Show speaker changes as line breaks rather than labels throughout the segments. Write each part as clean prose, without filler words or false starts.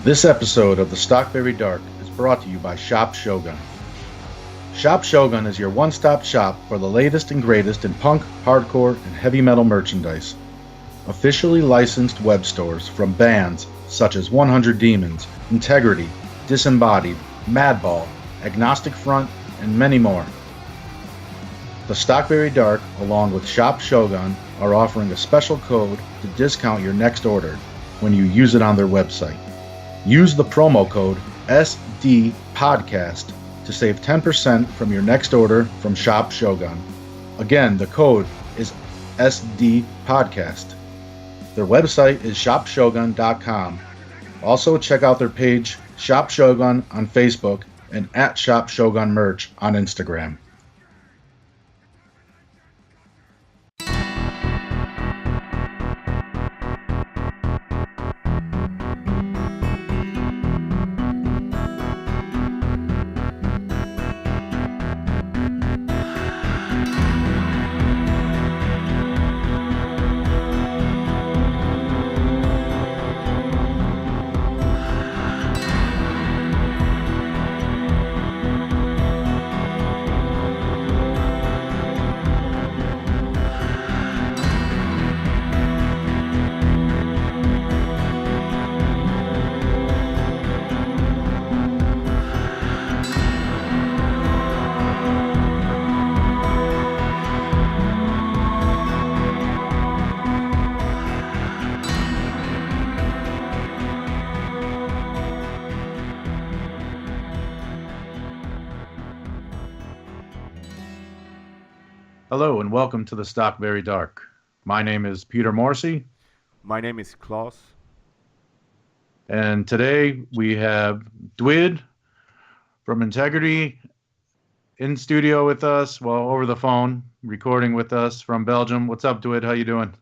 This episode of the Stockbury Dark is brought to you by Shop Shogun. Shop Shogun is your one-stop shop for the latest and greatest in punk, hardcore, and heavy metal merchandise. Officially licensed web stores from bands such as 100 Demons, Integrity, Disembodied, Madball, Agnostic Front, and many more. The Stockbury Dark, along with Shop Shogun, are offering a special code to discount your next order when you use it on their website. Use the promo code SDPODCAST to save 10% from your next order from Shop Shogun. Again, the code is SDPODCAST. Their website is shopshogun.com. Also, check out their page, Shop Shogun, on Facebook and at Shop Shogun Merch on Instagram. Hello and welcome to the Stockbury Dark. My name is Peter Morrissey.
My name is Klas.
And today we have Dwid from Integrity in studio with us, well, over the phone, recording with us from Belgium. What's up, Dwid? How you doing?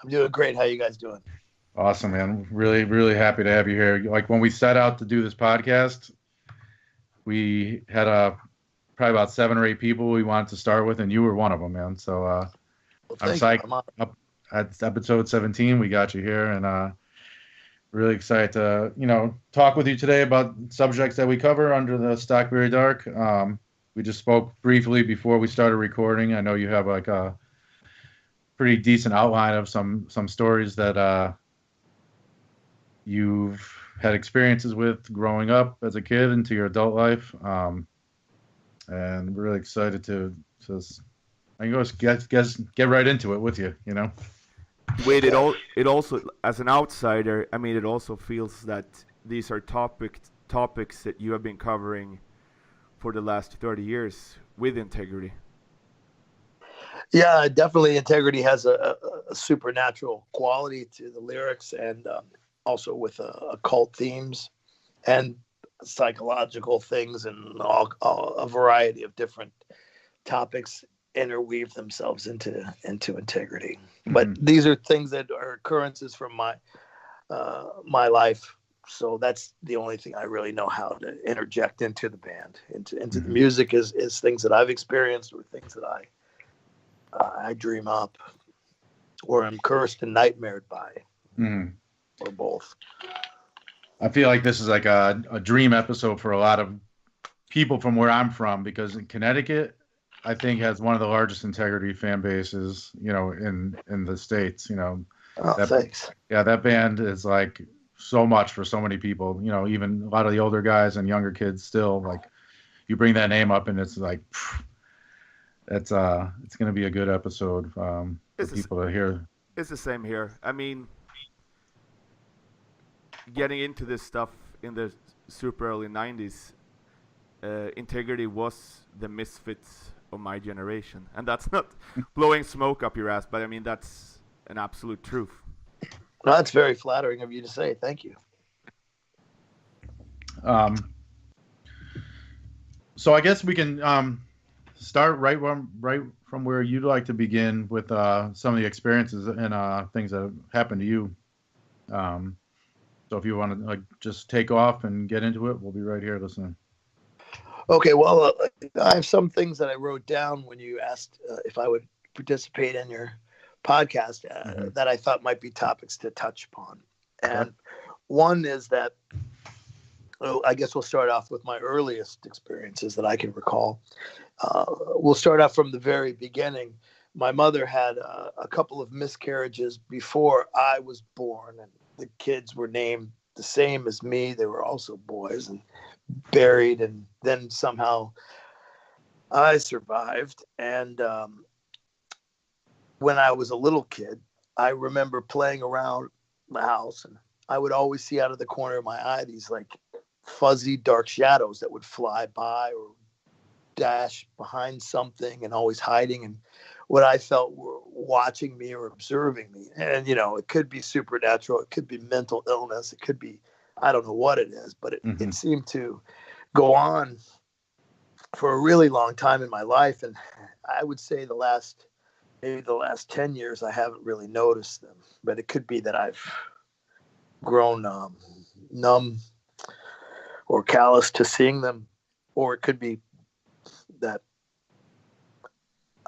I'm doing great. How you guys doing?
Awesome, man. Really, really happy to have you here. Like when we set out to do this podcast, we had probably about 7 or 8 people we wanted to start with, and you were one of them, man. So I'm psyched. Up at episode 17, we got you here, and really excited to talk with you today about subjects that we cover under the Stockbury Dark. We just spoke briefly before we started recording. I know you have like a pretty decent outline of some stories that you've had experiences with growing up as a kid into your adult life. And we're really excited to get right into it with you, you know.
Wait, it also, as an outsider, I mean, it also feels that these are topics that you have been covering for the last 30 years with Integrity.
Yeah, definitely. Integrity has a supernatural quality to the lyrics, and also with occult themes and psychological things, and all a variety of different topics interweave themselves into Integrity. Mm-hmm. But these are things that are occurrences from my life, so that's the only thing I really know how to interject into the band, into mm-hmm. the music is things that I've experienced, or things that I dream up, or am cursed and nightmared by, mm-hmm. or both.
I feel like this is like a dream episode for a lot of people from where I'm from, because in Connecticut, I think, has one of the largest Integrity fan bases, in the States,
thanks.
Yeah, that band is like so much for so many people, even a lot of the older guys and younger kids still, like, you bring that name up and it's like, it's going to be a good episode for people to hear.
It's the same here. I mean, getting into this stuff in the super early 90s, Integrity was the misfits of my generation. And that's not blowing smoke up your ass, but I mean, that's an absolute truth.
No, that's very flattering of you to say. Thank you.
So I guess we can start right from where you'd like to begin with some of the experiences and things that have happened to you. So if you want to just take off and get into it, we'll be right here listening.
Okay, well, I have some things that I wrote down when you asked if I would participate in your podcast that I thought might be topics to touch upon. And one is that Well, I guess we'll start off with my earliest experiences that I can recall. We'll start off from the very beginning. My mother had a couple of miscarriages before I was born, and the kids were named the same as me. They were also boys and buried, and then somehow I survived. And when I was a little kid, I remember playing around the house, and I would always see out of the corner of my eye these like fuzzy dark shadows that would fly by or dash behind something and always hiding, and what I felt were watching me or observing me. And it could be supernatural, it could be mental illness, it could be, I don't know what it is, but it seemed to go on for a really long time in my life. And I would say maybe the last 10 years I haven't really noticed them, but it could be that I've grown numb or callous to seeing them, or it could be that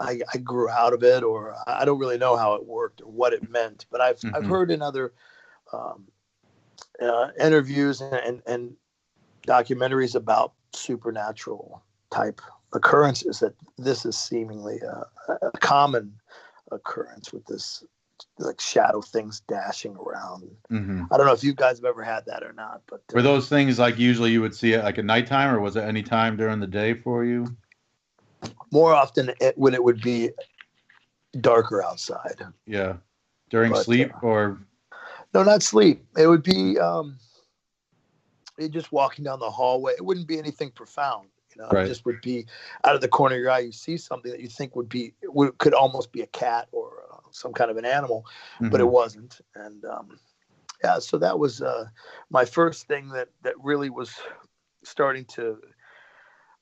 I grew out of it, or I don't really know how it worked or what it meant. But I've heard in other interviews and documentaries about supernatural type occurrences that this is seemingly a common occurrence with this like shadow things dashing around. I don't know if you guys have ever had that or not, but
were those things like usually you would see it like at nighttime, or was it any time during the day for you?
More often when it would be darker outside.
Yeah. During sleep or?
No, not sleep. It would be just walking down the hallway. It wouldn't be anything profound.
Right.
It just would be out of the corner of your eye. You see something that you think could almost be a cat or some kind of an animal, but it wasn't. And so that was my first thing that really was starting to,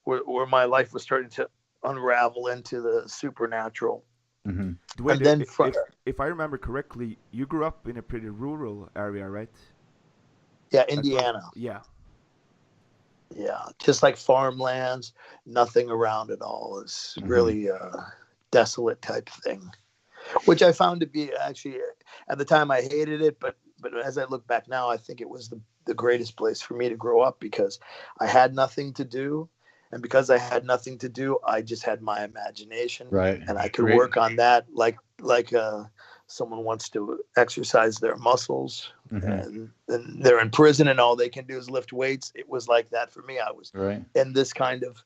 where my life was starting to unravel into the supernatural.
Dwid,
and then
if I remember correctly, you grew up in a pretty rural area, right?
Yeah, Indiana.
Yeah.
Yeah, just like farmlands, nothing around at all. It's really desolate type thing, which I found to be actually, at the time I hated it, but as I look back now, I think it was the greatest place for me to grow up, because I had nothing to do. And because I had nothing to do, I just had my imagination,
right?
And I could work on that like someone wants to exercise their muscles, and they're in prison and all they can do is lift weights. It was like that for me. I was in this kind of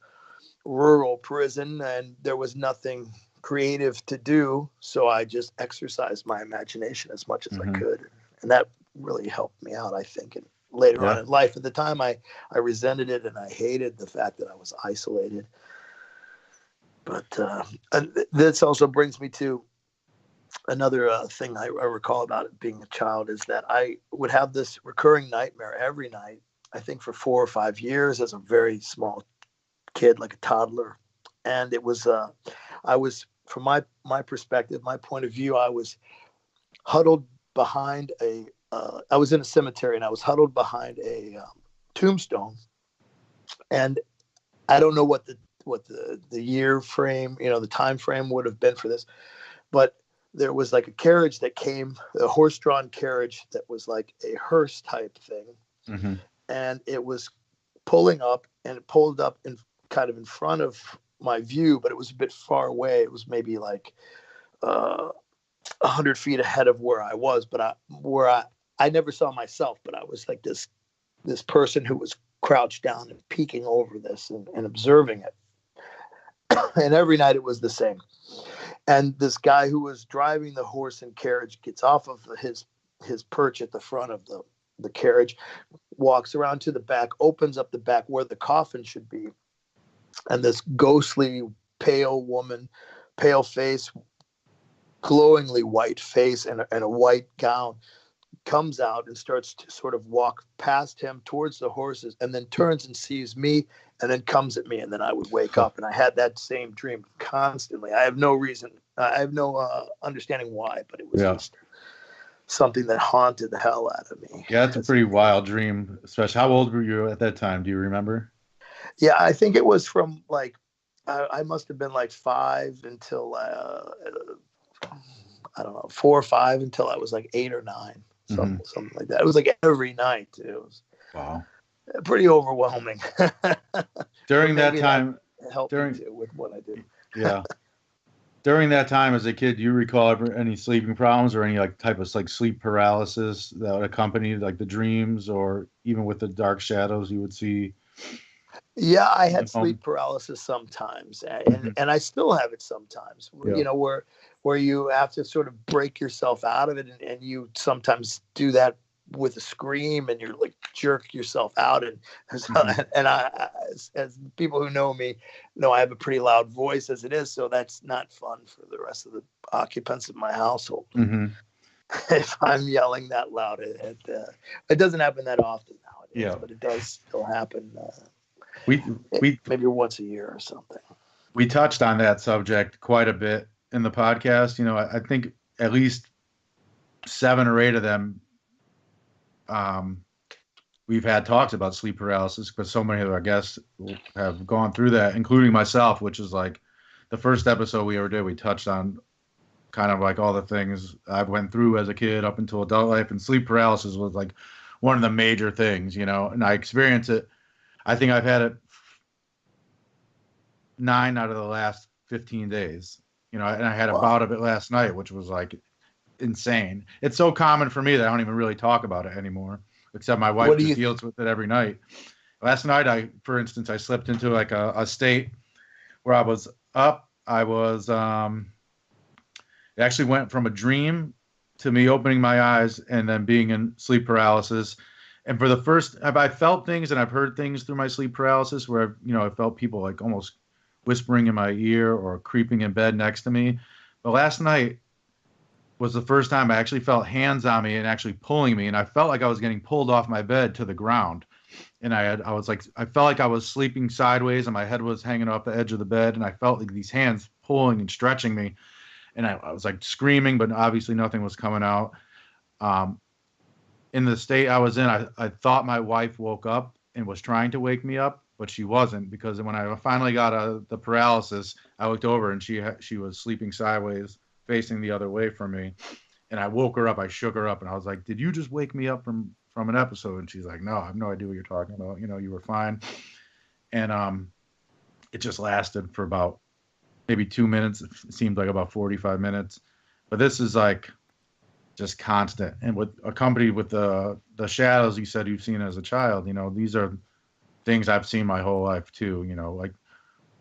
rural prison, and there was nothing creative to do, so I just exercised my imagination as much as I could, and that really helped me out, I think. And later on in life, at the time, I resented it and I hated the fact that I was isolated. But this also brings me to another thing I recall about it being a child, is that I would have this recurring nightmare every night, I think for 4 or 5 years as a very small kid, like a toddler. And it was, I was, from my perspective, my point of view, I was huddled behind I was in a cemetery and I was huddled behind a tombstone. And I don't know what the year frame, the time frame would have been for this, but there was like a carriage that came, a horse-drawn carriage that was like a hearse type thing. And it was pulling up, and it pulled up in kind of in front of my view, but it was a bit far away. It was maybe like 100 feet ahead of where I was, but I never saw myself, but I was like this person who was crouched down and peeking over this and observing it. And every night it was the same. And this guy who was driving the horse and carriage gets off of his perch at the front of the carriage, walks around to the back, opens up the back where the coffin should be. And this ghostly, pale woman, pale face, glowingly white face, and a white gown, comes out and starts to sort of walk past him towards the horses, and then turns and sees me, and then comes at me, and then I would wake up. And I had that same dream constantly. I have no reason, I have no understanding why, but it was just something that haunted the hell out of me.
Yeah, it's a pretty wild dream. Especially, how old were you at that time? Do you remember?
Yeah, I think it was from like, I must have been like 5 until I don't know, 4 or 5 until I was like 8 or 9. Something like that. It was like every night. It was
wow.
pretty overwhelming.
During
But
that
maybe
time,
helped me
during
too with what I do.
yeah, during that time as a kid, do you recall any sleeping problems or any like type of like sleep paralysis that accompanied like the dreams, or even with the dark shadows you would see
Yeah, I
in the
had
home?
sleep paralysis sometimes,
Mhm.
and I still have it sometimes.
Yeah.
Where you have to sort of break yourself out of it, and you sometimes do that with a scream, and you're like jerk yourself out, and
Hmm.
and as people who know me know, I have a pretty loud voice as it is, so that's not fun for the rest of the occupants of my household.
Hmm.
If I'm yelling that loud, it doesn't happen that often nowadays,
Yeah.
but it does still happen.
We we
Maybe once a year or something.
we touched on that subject quite a bit in the podcast. I think at least 7 or 8 of them, um, we've had talks about sleep paralysis because so many of our guests have gone through that, including myself, which is like the first episode we ever did. We touched on kind of like all the things I went through as a kid up until adult life, and sleep paralysis was like one of the major things, and I experienced it. I think I've had it 9 out of the last 15 days, and I had a
Wow.
bout of it last night, which was like insane. It's so common for me that I don't even really talk about it anymore, except my wife
What do
just
you?
deals with it every night. Last night, for instance, I slipped into like a state where I was up. It actually went from a dream to me opening my eyes and then being in sleep paralysis. And for the first, I felt things and I've heard things through my sleep paralysis where I felt people like almost whispering in my ear or creeping in bed next to me. But last night was the first time I actually felt hands on me and actually pulling me, and I felt like I was getting pulled off my bed to the ground. And I felt like I was sleeping sideways and my head was hanging off the edge of the bed, and I felt like these hands pulling and stretching me, and I was like screaming, but obviously nothing was coming out. um, in the state I was in, I thought my wife woke up and was trying to wake me up, but she wasn't, because when I finally got the paralysis, I looked over and she was sleeping sideways facing the other way from me, and I woke her up. I shook her up, and I was like, "Did you just wake me up from an episode?" And she's like, "No, I have no idea what you're talking about. You were fine." And it just lasted for about maybe 2 minutes. It seemed like about 45 minutes, but this is like just constant, and with accompanied with the shadows you said you've seen as a child. These are things I've seen my whole life too. Like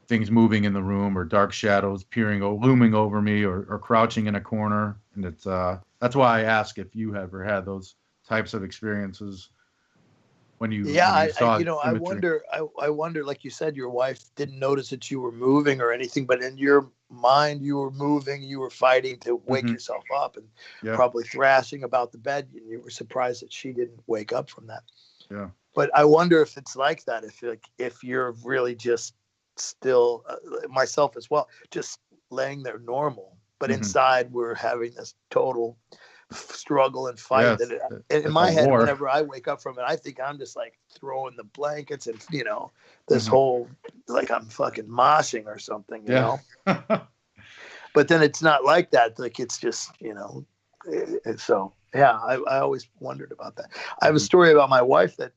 things moving in the room, or dark shadows looming over me, or crouching in a corner. And that's why I ask if you ever had those types of experiences when you
Yeah,
when you saw
I
imagery.
wonder. I wonder. Like you said, your wife didn't notice that you were moving or anything, but in your mind, you were moving. You were fighting to wake
Hmm.
yourself up, and
Yeah,
probably thrashing about the bed. And you were surprised that she didn't wake up from that.
yeah.
But I wonder if it's like that. If you're really just still myself as well, just laying there normal, but
Hmm.
inside we're having this total struggle and
Yeah,
fight. That in
it's a
my head,
war.
whenever I wake up from it, I think I'm just like throwing the blankets and this
Hmm.
whole like I'm fucking moshing or something,
Yeah.
But then it's not like that. Like it's just so yeah, I always wondered about that. I have a
Hmm.
story about my wife that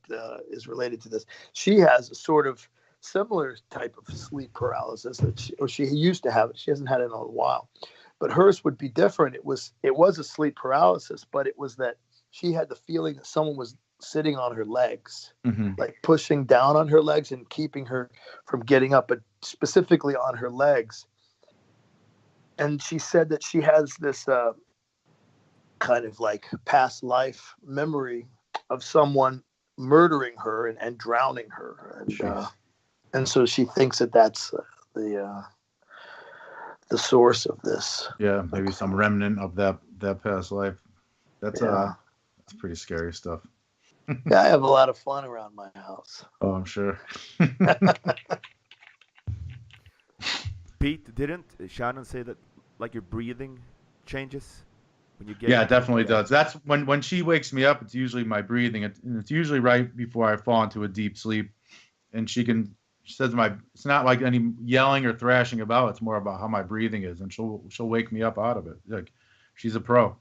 is related to this. She has a sort of similar type of sleep paralysis or she used to have it. She hasn't had it in a while, but hers would be different. It was a sleep paralysis, but it was that she had the feeling that someone was sitting on her legs,
Hmm.
like pushing down on her legs and keeping her from getting up, but specifically on her legs. And she said that she has this kind of like past life memory of someone murdering her and drowning her,
Jeez.
and so she thinks that that's the source of this.
Yeah, maybe some remnant of that past life. That's
Yeah,
that's pretty scary stuff.
yeah. I have a lot of fun around my house.
Oh, I'm sure.
Pete, didn't Shannon say that like your breathing changes when you get
Yeah, it
into
definitely does. That's when she wakes me up. It's usually my breathing. And it's usually right before I fall into a deep sleep. And she says it's not like any yelling or thrashing about. It's more about how my breathing is, and she'll wake me up out of it. Like she's a pro.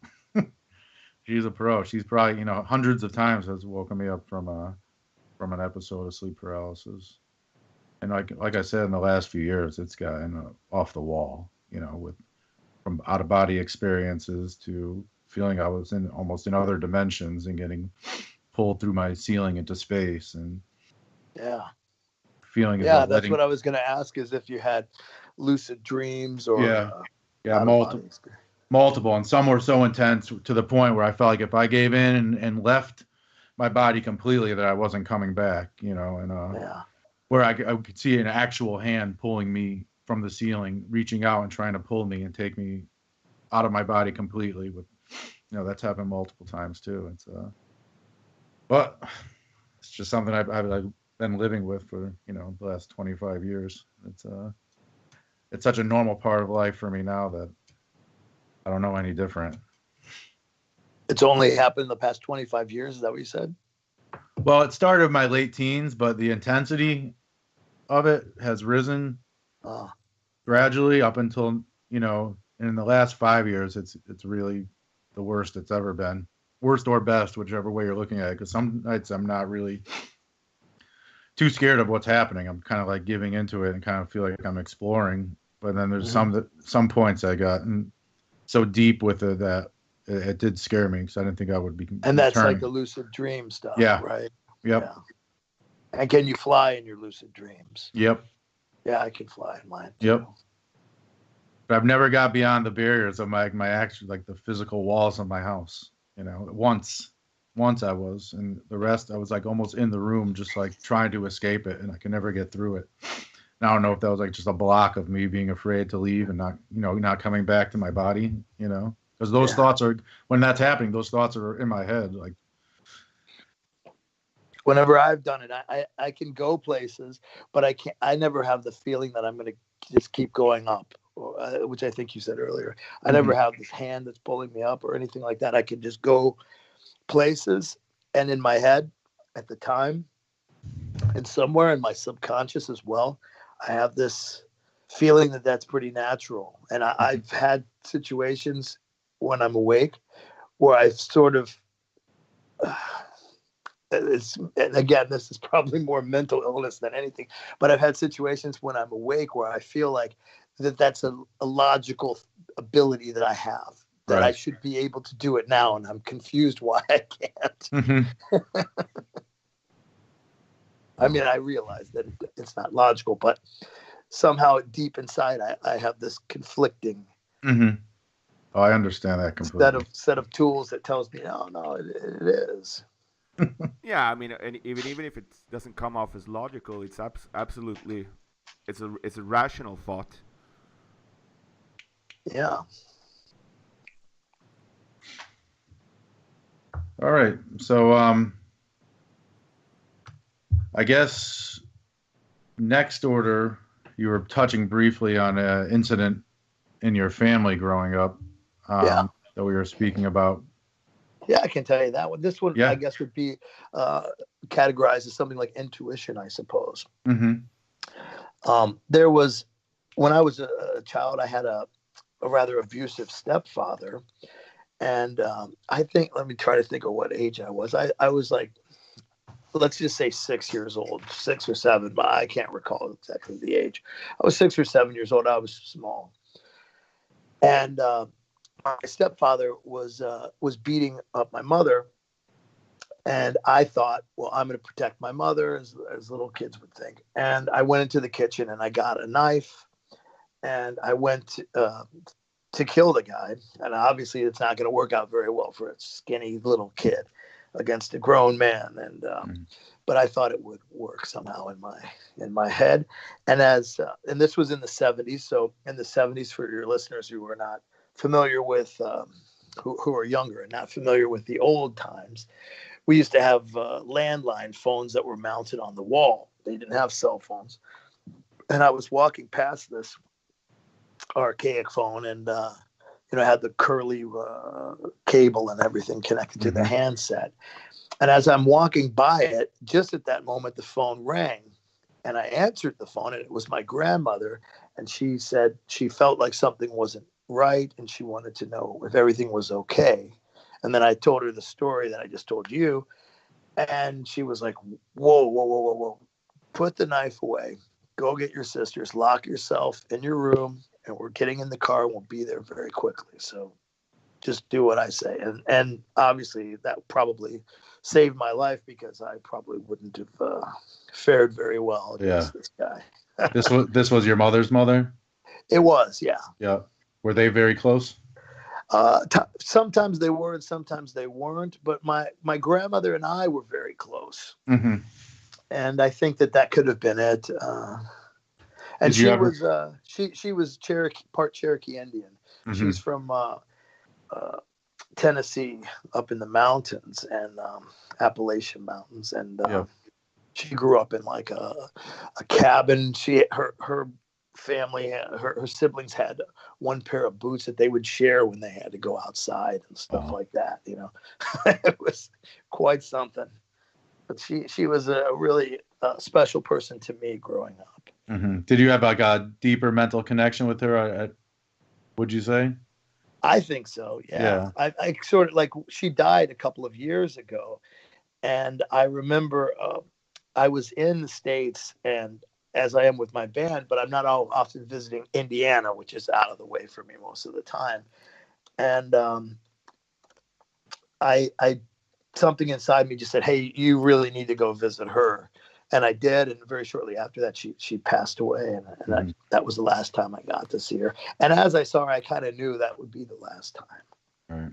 She's a pro. She's probably hundreds of times has woken me up from from an episode of sleep paralysis. And like I said, in the last few years, it's gotten off the wall, with from out of body experiences to feeling I was almost in other dimensions and getting pulled through my ceiling into space, and
Yeah.
feeling as
Yeah,
though
that's what I was going to ask, is if you had lucid dreams or
yeah,
out of body experience.
multiple, and some were so intense to the point where I felt like if I gave in and left my body completely, that I wasn't coming back, where I could see an actual hand pulling me from the ceiling, reaching out and trying to pull me and take me out of my body completely. With, that's happened multiple times too. But it's just something I've been living with for, the last 25 years. It's such a normal part of life for me now that I don't know any different.
It's only happened in the past 25 years. Is that what you said?
Well, it started in my late teens, but the intensity of it has risen gradually up until, in the last 5 years, it's really the worst it's ever been. Worst or best, whichever way you're looking at it. Because some nights I'm not really too scared of what's happening. I'm kind of like giving into it and kind of feel like I'm exploring. But then there's some points I got so deep with it that it did scare me, because I didn't think I would be.
And that's like the lucid dream stuff, right?
Yep.
Yeah. And can you fly in your lucid dreams?
Yep.
Yeah, I can fly in mine too.
Yep. But I've never got beyond the barriers of my actual, like the physical walls of my house. Once I was, and the rest I was like almost in the room, just like trying to escape it, and I could never get through it. And I don't know if that was like just a block of me being afraid to leave and not coming back to my body, because those thoughts are, when that's happening, those thoughts are in my head. Like,
whenever I've done it, I can go places, but I never have the feeling that I'm going to just keep going up, which I think you said earlier. I never have this hand that's pulling me up or anything like that. I can just go places, and in my head at the time, and somewhere in my subconscious as well, I have this feeling that that's pretty natural. And I've had situations when I'm awake where I've sort of and again, this is probably more mental illness than anything, but I've had situations when I'm awake where I feel like that's a logical ability that I have, that I should be able to do it now, and I'm confused why I can't. I mean, I realize that it's not logical, but somehow deep inside, I have this conflicting.
Oh, I understand that completely.
Set of tools that tells me, no, it is.
Yeah, I mean, and even if it doesn't come off as logical, it's absolutely, it's a rational thought.
Yeah.
All right. So, I guess next order, you were touching briefly on an incident in your family growing up that we were speaking about.
Yeah, I can tell you that one. This one, I guess, would be categorized as something like intuition, I suppose. There was, when I was a child, I had a rather abusive stepfather. And I think, let me try to think of what age I was. I was like, let's just say 6 years old, 6 or 7, but I can't recall exactly the age. I was 6 or 7 years old. I was small. And my stepfather was beating up my mother. And I thought, well, I'm going to protect my mother, as little kids would think. And I went into the kitchen and I got a knife, and I went to kill the guy. And obviously it's not going to work out very well for a skinny little kid against a grown man. And but I thought it would work somehow in my head. And and this was in the 70s. So in the 70s, for your listeners who are not familiar with, who are younger and not familiar with the old times, we used to have landline phones that were mounted on the wall. They didn't have cell phones. And I was walking past this archaic phone, and had the curly cable and everything connected to the handset. And as I'm walking by it, just at that moment, the phone rang, and I answered the phone, and it was my grandmother. And she said she felt like something wasn't right, and she wanted to know if everything was okay. And then I told her the story that I just told you. And she was like, whoa, whoa, whoa, whoa, whoa. Put the knife away. Go get your sisters. Lock yourself in your room. And we're getting in the car. We'll be there very quickly. So just do what I say. And obviously that probably saved my life, because I probably wouldn't have fared very well against this guy.
This was your mother's mother?
It was, yeah.
Yeah. Were they very close?
Sometimes they were and sometimes they weren't. But my grandmother and I were very close.
Mm-hmm.
And I think that could have been it. And she was Cherokee, part Cherokee Indian.
Mm-hmm.
She's from Tennessee, up in the mountains and Appalachian Mountains, and she grew up in like a cabin. Her family, her siblings had one pair of boots that they would share when they had to go outside and stuff like that. You know, it was quite something. But she was a really special person to me growing up.
Mm-hmm. Did you have like a deeper mental connection with her? Would you say?
I think so. Yeah. I sort of, like, she died a couple of years ago, and I remember I was in the States, and as I am with my band, but I'm not often visiting Indiana, which is out of the way for me most of the time. And I something inside me just said, hey, you really need to go visit her. And I did, and very shortly after that, she passed away, and that was the last time I got to see her. And as I saw her, I kind of knew that would be the last time.
Right.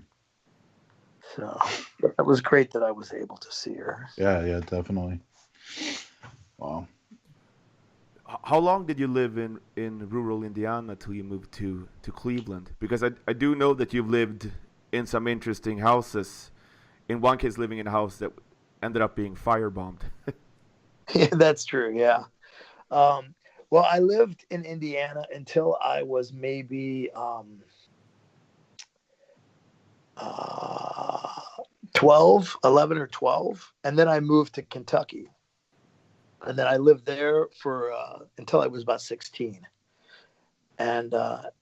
So it was great that I was able to see her.
Yeah, definitely. Wow.
How long did you live in rural Indiana till you moved to Cleveland? Because I do know that you've lived in some interesting houses. In one case, living in a house that ended up being firebombed.
Yeah, that's true. Yeah. Well, I lived in Indiana until I was maybe 11 or 12. And then I moved to Kentucky. And then I lived there for until I was about 16. And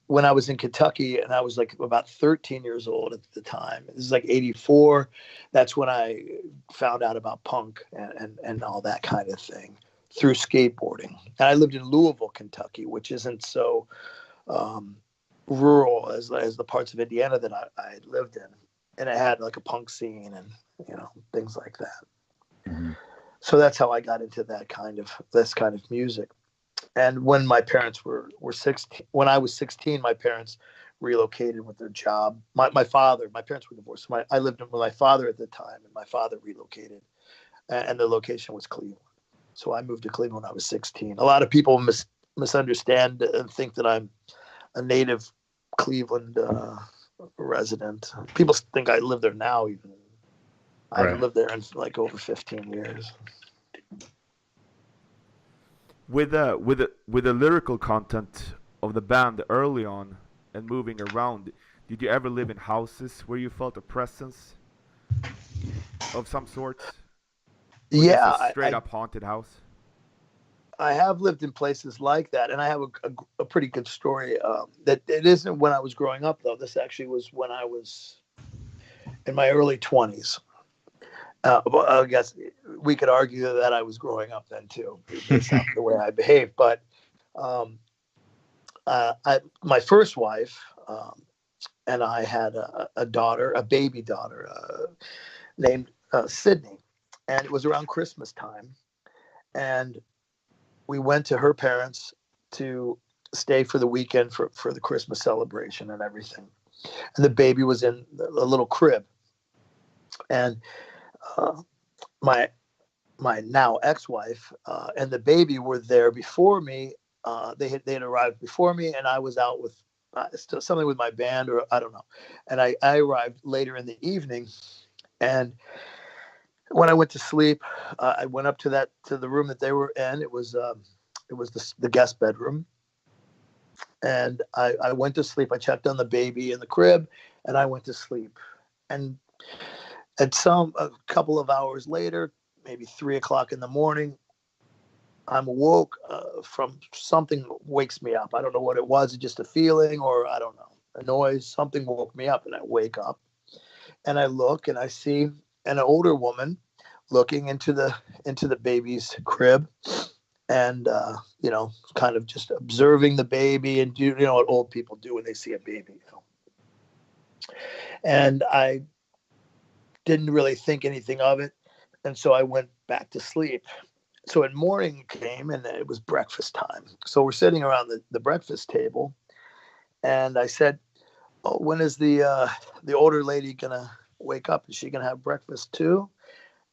when I was in Kentucky, and I was like about 13 years old at the time, this is like 84. That's when I found out about punk and all that kind of thing through skateboarding. And I lived in Louisville, Kentucky, which isn't so rural as the parts of Indiana that I lived in. And it had like a punk scene and, things like that.
Mm-hmm.
So that's how I got into this kind of music. And when my parents were 16, when I was 16, my parents relocated with their job. My parents were divorced. I lived with my father at the time, and my father relocated, and the location was Cleveland. So I moved to Cleveland when I was 16. A lot of people misunderstand and think that I'm a native Cleveland resident. People think I live there now, even. I haven't lived there in like over 15 years.
With the lyrical content of the band early on and moving around, did you ever live in houses where you felt a presence of some sort?
Yeah,
a straight up haunted house.
I have lived in places like that, and I have a pretty good story. That it isn't when I was growing up, though. This actually was when I was in my early 20s. Well, I guess we could argue that I was growing up then too, based on the way I behaved. But my first wife and I had a baby daughter named Sydney, and it was around Christmas time, and we went to her parents to stay for the weekend for the Christmas celebration and everything. And the baby was in a little crib, and my now ex-wife and the baby were there before me. They had arrived before me, and I was out with still something with my band, or I don't know. And I arrived later in the evening, and when I went to sleep, I went up to the room that they were in. It was the guest bedroom, and I went to sleep. I checked on the baby in the crib, and I went to sleep. And a couple of hours later, maybe 3:00 in the morning, I'm awoke from something wakes me up. I don't know what it was, just a feeling, or I don't know, a noise. Something woke me up, and I wake up, and I look, and I see an older woman looking into the baby's crib, and kind of just observing the baby, and you know what old people do when they see a baby. And I didn't really think anything of it, and so I went back to sleep. So when morning came, and it was breakfast time, so we're sitting around the breakfast table, and I said, "Oh, when is the older lady gonna wake up? Is she gonna have breakfast too?"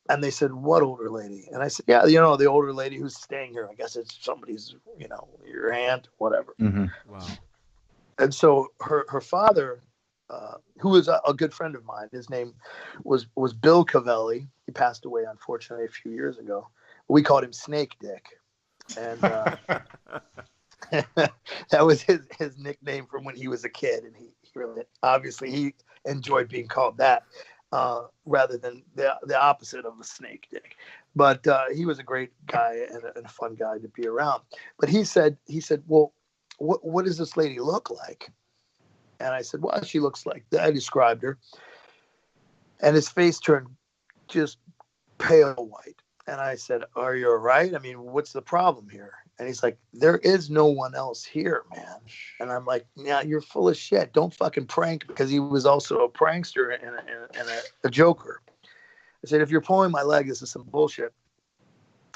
And they said, "What older lady?" And I said, "Yeah, the older lady who's staying here. I guess it's somebody's, your aunt, whatever."
Mm-hmm.
Wow.
And so her father, who was a good friend of mine, his name was Bill Cavelli. He passed away, unfortunately, a few years ago. We called him Snake Dick. And that was his nickname from when he was a kid. And he really, obviously, he enjoyed being called that. Rather than the opposite of a snake dick. But he was a great guy and a fun guy to be around. But he said, "Well, what does this lady look like?" And I said, "Well, she looks like that." I described her. And his face turned just pale white. And I said, "Are you all right? I mean, what's the problem here?" And he's like, "There is no one else here, man." And I'm like, "Yeah, you're full of shit. Don't fucking prank," because he was also a prankster and a joker. I said, "If you're pulling my leg, this is some bullshit."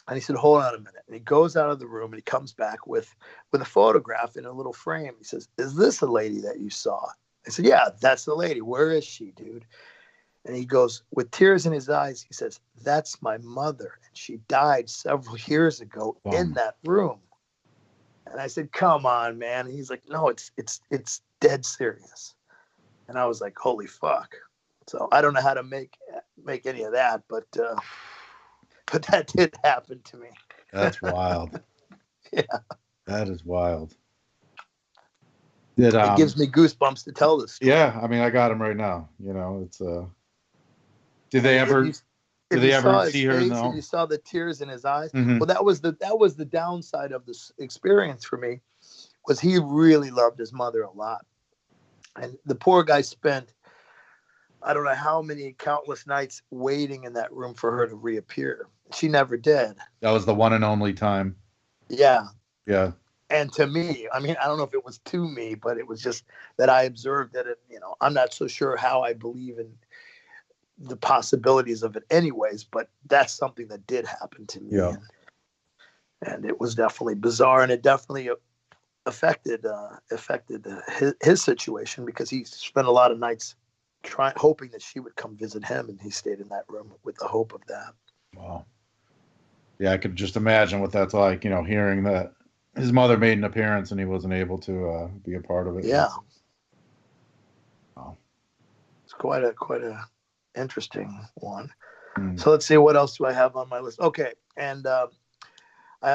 And he said, "Hold on a minute." And he goes out of the room and he comes back with a photograph in a little frame. He says, "Is this the lady that you saw?" I said, "Yeah, that's the lady. Where is she, dude?" And he goes, with tears in his eyes, he says, "That's my mother. And she died several years ago in that room." And I said, "Come on, man." And he's like, "No, it's dead serious." And I was like, "Holy fuck." So I don't know how to make any of that, but that did happen to me.
That's wild.
Yeah.
That is wild. It
gives me goosebumps to tell this story.
Yeah, I mean, I got him right now. It's Did they
If
ever?
you
Did they ever
saw his
see her?
face
No.
and you saw the tears in his eyes,
Mm-hmm.
well, that was the downside of this experience for me, was he really loved his mother a lot, and the poor guy spent, I don't know how many countless nights waiting in that room for her to reappear. She never did.
That was the one and only time.
Yeah.
Yeah.
And to me, I mean, I don't know if it was to me, but it was just that I observed that I'm not so sure how I believe in the possibilities of it anyways, but that's something that did happen to me.
Yeah.
And it was definitely bizarre, and it definitely affected his situation, because he spent a lot of nights hoping that she would come visit him, and he stayed in that room with the hope of that.
Wow. Yeah, I could just imagine what that's like, hearing that his mother made an appearance and he wasn't able to be a part of it.
Yeah.
Wow.
It's quite a interesting one.
Mm.
So let's see, what else do I have on my list? Okay, and I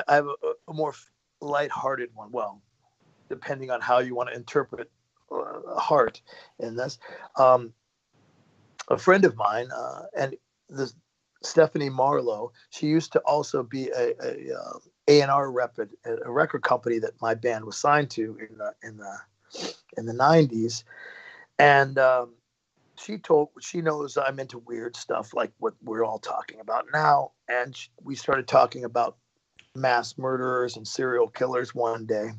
have a more lighthearted one. Well, depending on how you want to interpret heart in this. A friend of mine, and this Stephanie Marlowe, she used to also be a A&R rep at a record company that my band was signed to in the 90s, and she knows I'm into weird stuff like what we're all talking about now, and we started talking about mass murderers and serial killers one day,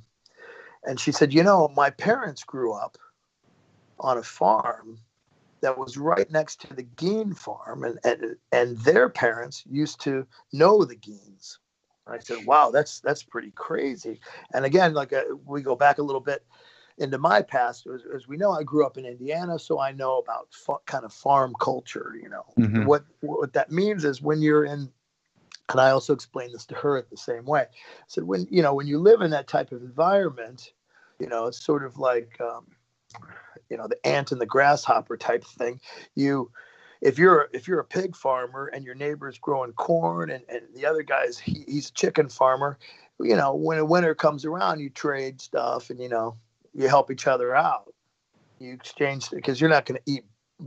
and she said, my parents grew up on a farm that was right next to the Gein farm, and their parents used to know the Geins. I said, "Wow, that's pretty crazy." And again, we go back a little bit into my past. As we know, I grew up in Indiana, so I know about kind of farm culture.
Mm-hmm.
What that means is when you're in, and I also explained this to her the same way. I said, when you live in that type of environment, it's sort of like the ant and the grasshopper type thing. If you're a pig farmer and your neighbor's growing corn, and the other guy's he's a chicken farmer, when winter comes around, you trade stuff, and you help each other out. You exchange, because you're not going to eat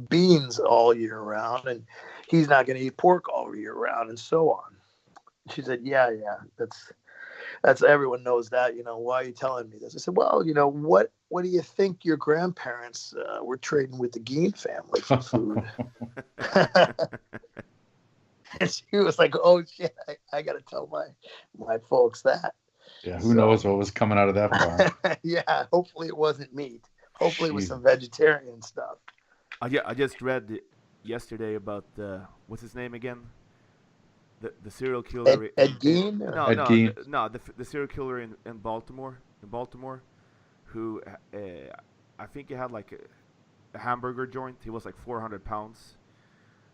beans all year round, and he's not going to eat pork all year round, and so on. She said, yeah, that's everyone knows that. Why are you telling me this? I said, well, what do you think your grandparents were trading with the Gein family for food? And she was like, "Oh shit, I got to tell my folks that."
Yeah, who knows what was coming out of that bar?
Yeah, hopefully it wasn't meat. Hopefully it was
Jeez.
some vegetarian stuff.
I just read yesterday about what's his name again? The serial killer.
Ed Gein?
No,
Ed
no,
Gein.
the serial killer in Baltimore, who I think he had like a hamburger joint. He was like 400 pounds.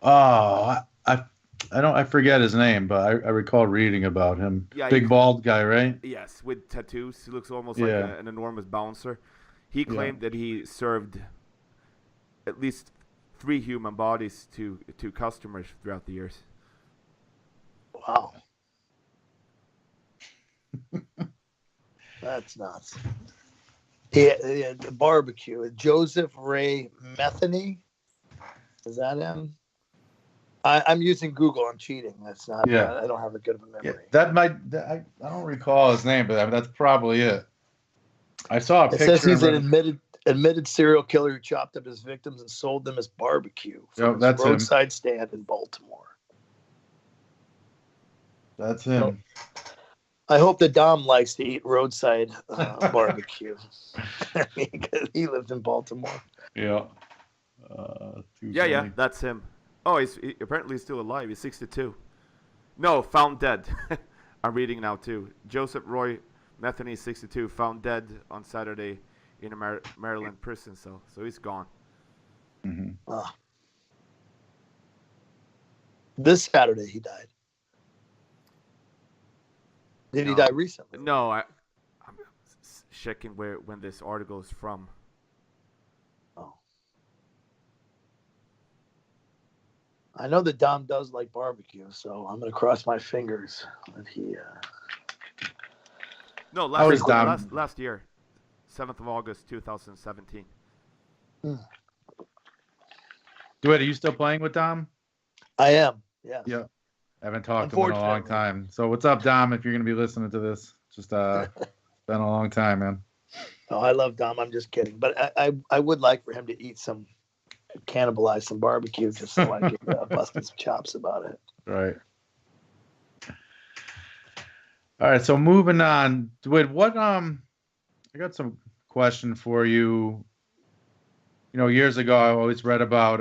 Oh, I forget his name, but I recall reading about him.
Yeah,
Big bald guy, right?
Yes, with tattoos. He looks almost
Yeah.
like an enormous bouncer. He claimed that he served at least 3 human bodies to customers throughout the years.
Wow. That's nuts. Yeah, the barbecue. Joseph Ray Metheny. Is that him? I'm using Google. I'm cheating. That's not.
Yeah.
I don't have a good of a
Yeah,
memory.
I don't recall his name, but that's probably it. I saw a
It
picture.
says he's
and
an
read-
admitted serial killer who chopped up his victims and sold them as barbecue from his
that's him.
roadside stand in Baltimore.
That's him.
I hope that Dom likes to eat roadside barbecue. Because he lives in Baltimore.
Yeah.
Yeah, that's him. Oh, apparently he's still alive. He's 62. No, found dead. I'm reading now too. Joseph Roy Metheny, 62, found dead on Saturday in a Maryland prison cell. So he's gone.
Mm-hmm.
This Saturday he died. Did he die recently?
No, I'm checking when this article is from.
Oh. I know that Dom does like barbecue, so I'm going to cross my fingers that he.
No,
How is Dom?
last year, 7th of August, 2017.
Dwid, are you still playing with Dom?
I am. Yes.
Yeah. I haven't talked to him in a long time. So what's up, Dom? If you're going to be listening to this, just been a long time, man.
Oh, I love Dom. I'm just kidding, but I would like for him to cannibalize some barbecue just so I could bust his chops about it.
Right. All right. So moving on, Dwid, I got some question for you. You know, years ago, I always read about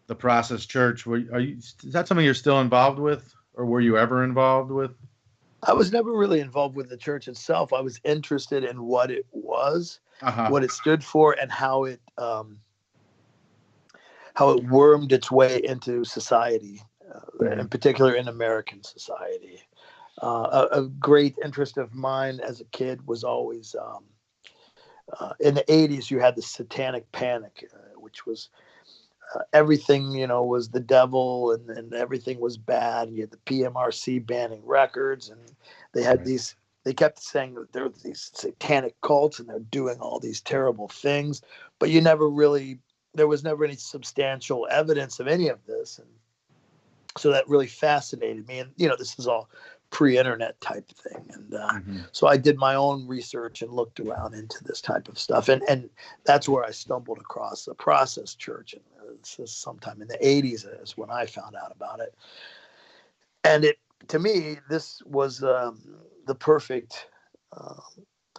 the Process Church. Is that something you're still involved with, or were you ever involved with?
I was never really involved with the church itself. I was interested in what it was, what it stood for, and how it wormed its way into society, in particular in American society. A great interest of mine as a kid was always in the 80s. You had the Satanic Panic, which was everything, was the devil and everything was bad. And you had the PMRC banning records, and they had they kept saying that there were these satanic cults and they're doing all these terrible things, but there was never any substantial evidence of any of this. And so that really fascinated me. And, this is all pre-internet type thing. And so I did my own research and looked around into this type of stuff. And that's where I stumbled across the Process Church. And this is sometime in the 80s is when I found out about it. And to me, this was the perfect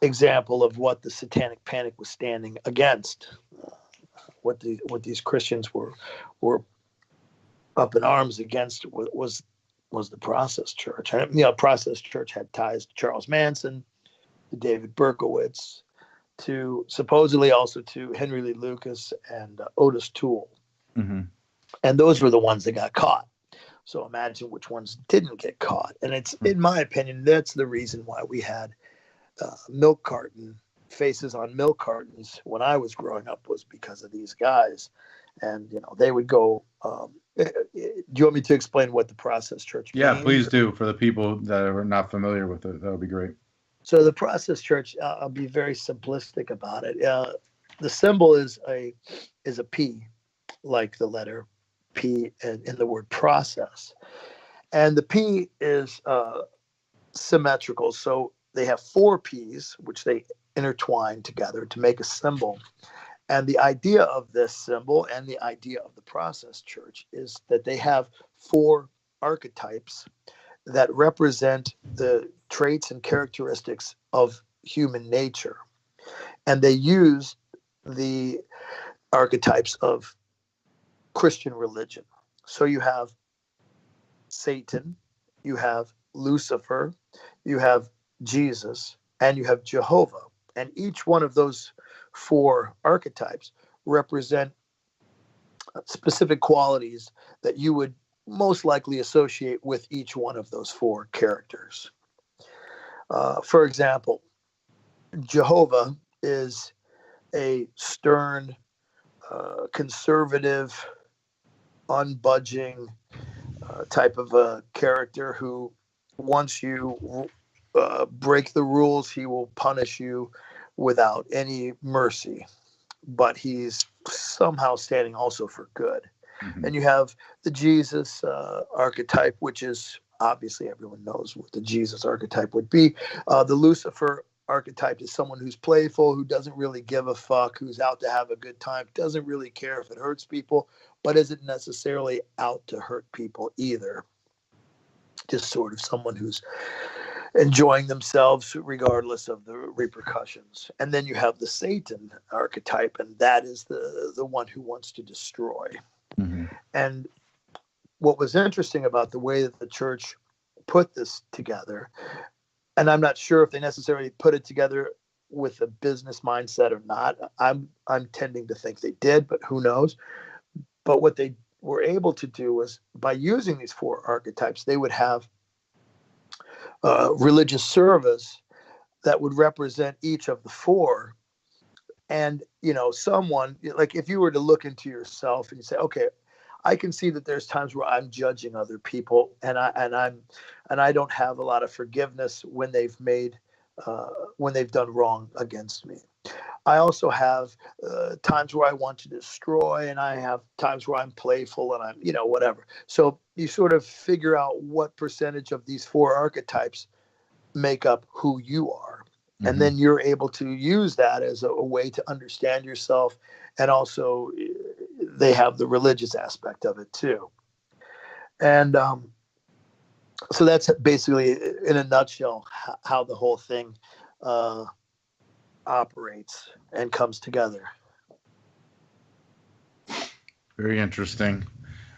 example of what the Satanic Panic was standing against, what these Christians were up in arms against was the Process Church. And, Process Church had ties to Charles Manson, to David Berkowitz, to supposedly also to Henry Lee Lucas and Otis Toole. And those were the ones that got caught. So imagine which ones didn't get caught. And it's, in my opinion, that's the reason why we had faces on milk cartons when I was growing up, was because of these guys. And, they would go, do you want me to explain what the Process Church means?
Yeah, please do, for the people that are not familiar with it. That would be great.
So the Process Church, I'll be very simplistic about it. The symbol is a P, like the letter P in the word process. And the P is symmetrical. So they have 4 P's, which they intertwine together to make a symbol. And the idea of this symbol and the idea of the Process Church is that they have 4 archetypes that represent the traits and characteristics of human nature. And they use the archetypes of Christian religion. So you have Satan, you have Lucifer, you have Jesus, and you have Jehovah. And each one of those 4 archetypes represent specific qualities that you would most likely associate with each one of those 4 characters. For example, Jehovah is a stern, conservative, unbudging type of a character who, once you break the rules, he will punish you without any mercy. But he's somehow standing also for good. Mm-hmm. And you have the Jesus archetype, which is obviously everyone knows what the Jesus archetype would be. The Lucifer archetype is someone who's playful, who doesn't really give a fuck, who's out to have a good time, doesn't really care if it hurts people, but isn't necessarily out to hurt people either. Just sort of someone who's enjoying themselves regardless of the repercussions. And then you have the Satan archetype, and that is the one who wants to destroy. Mm-hmm. And what was interesting about the way that the church put this together, and I'm not sure if they necessarily put it together with a business mindset or not. I'm tending to think they did, but who knows? But what they were able to do was, by using these 4 archetypes, they would have religious service that would represent each of the 4. And, someone, like, if you were to look into yourself and you say, okay, I can see that there's times where I'm judging other people, and I don't have a lot of forgiveness when they've done wrong against me. I also have times where I want to destroy, and I have times where I'm playful and I'm, whatever. So you sort of figure out what percentage of these 4 archetypes make up who you are. Mm-hmm. And then you're able to use that as a way to understand yourself. And also they have the religious aspect of it too. And so that's basically, in a nutshell, how the whole thing operates and comes together.
Very interesting.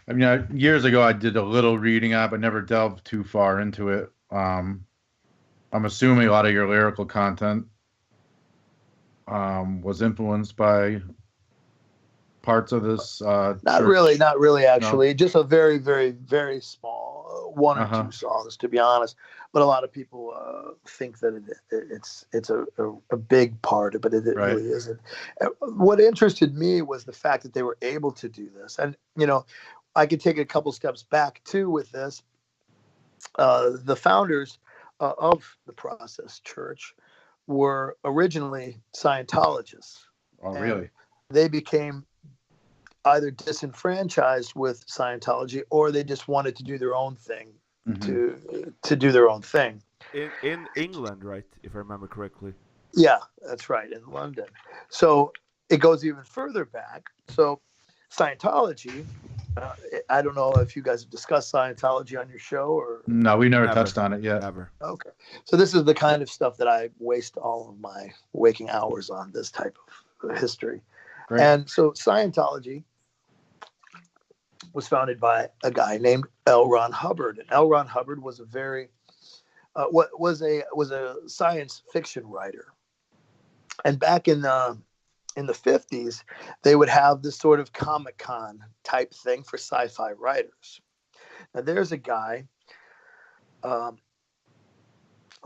I mean, years ago I did a little reading on it, but never delved too far into it. I'm assuming a lot of your lyrical content was influenced by parts of this.
Not really, actually. No. Just a very, very, very small 1 or 2 songs, to be honest. But a lot of people think that it's a big part, but it really isn't. What interested me was the fact that they were able to do this. And, I could take a couple steps back, too, with this. The founders of the Process Church were originally Scientologists.
Oh, really?
They became either disenfranchised with Scientology, or they just wanted to do their own thing. Mm-hmm. to do their own thing.
In England, right? If I remember correctly.
Yeah, that's right, in London. So it goes even further back. So Scientology, I don't know if you guys have discussed Scientology on your show or...
No, we never touched on it yet.
Never.
Okay. So this is the kind of stuff that I waste all of my waking hours on, this type of history. Great. And so Scientology was founded by a guy named L. Ron Hubbard. And L. Ron Hubbard was was a science fiction writer. And back in the 50s, they would have this sort of Comic-Con type thing for sci-fi writers. Now there's a guy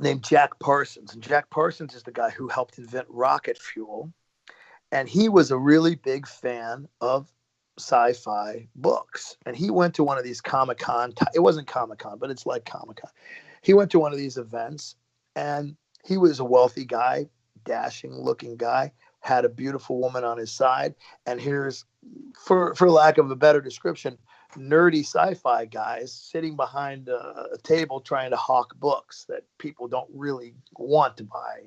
named Jack Parsons. And Jack Parsons is the guy who helped invent rocket fuel. And he was a really big fan of sci-fi books. And he went to one of these Comic-Con. It wasn't Comic-Con, but it's like Comic-Con. He went to one of these events, and he was a wealthy guy, dashing looking guy, had a beautiful woman on his side. And here's, for lack of a better description, nerdy sci-fi guys sitting behind a table trying to hawk books that people don't really want to buy,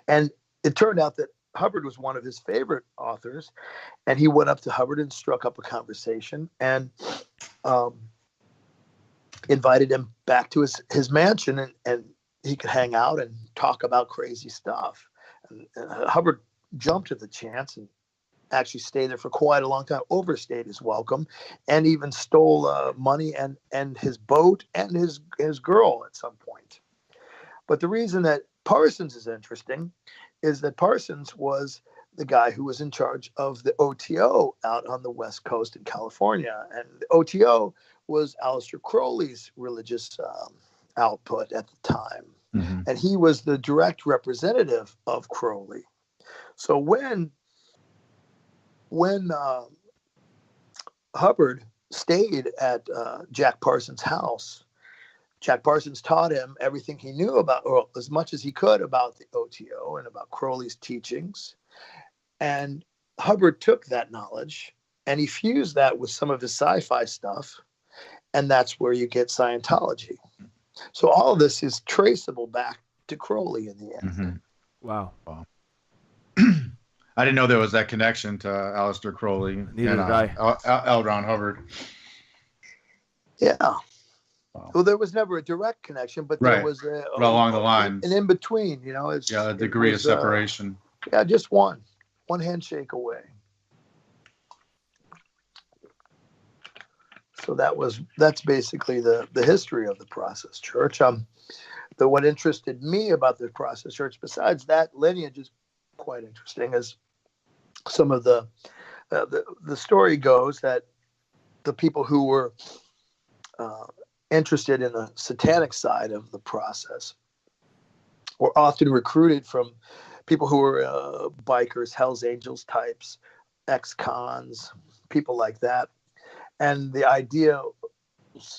And it turned out that Hubbard was one of his favorite authors, and he went up to Hubbard and struck up a conversation and invited him back to his mansion, and he could hang out and talk about crazy stuff. And Hubbard jumped at the chance and actually stayed there for quite a long time, overstayed his welcome, and even stole money and his boat and his girl at some point. But the reason that Parsons is interesting is that Parsons was the guy who was in charge of the OTO out on the West Coast in California. And the OTO was Aleister Crowley's religious output at the time.
Mm-hmm.
And he was the direct representative of Crowley. So when Hubbard stayed at Jack Parsons' house, Jack Parsons taught him everything he knew about, or as much as he could, about the OTO and about Crowley's teachings. And Hubbard took that knowledge and he fused that with some of his sci-fi stuff. And that's where you get Scientology. So all of this is traceable back to Crowley in the end.
Mm-hmm.
Wow.
I didn't know there was that connection to Aleister Crowley
Neither did I.
L. Ron Hubbard.
Yeah.
Wow.
Well, there was never a direct connection, but there was
along the lines,
an in between. You know,
a degree of separation.
Just one handshake away. So that's basically the history of the Process Church. What interested me about the Process Church, besides that lineage, is quite interesting. Is some of the story goes that the people who were interested in the satanic side of the process were often recruited from people who were bikers, Hells Angels types, ex-cons, people like that. And the idea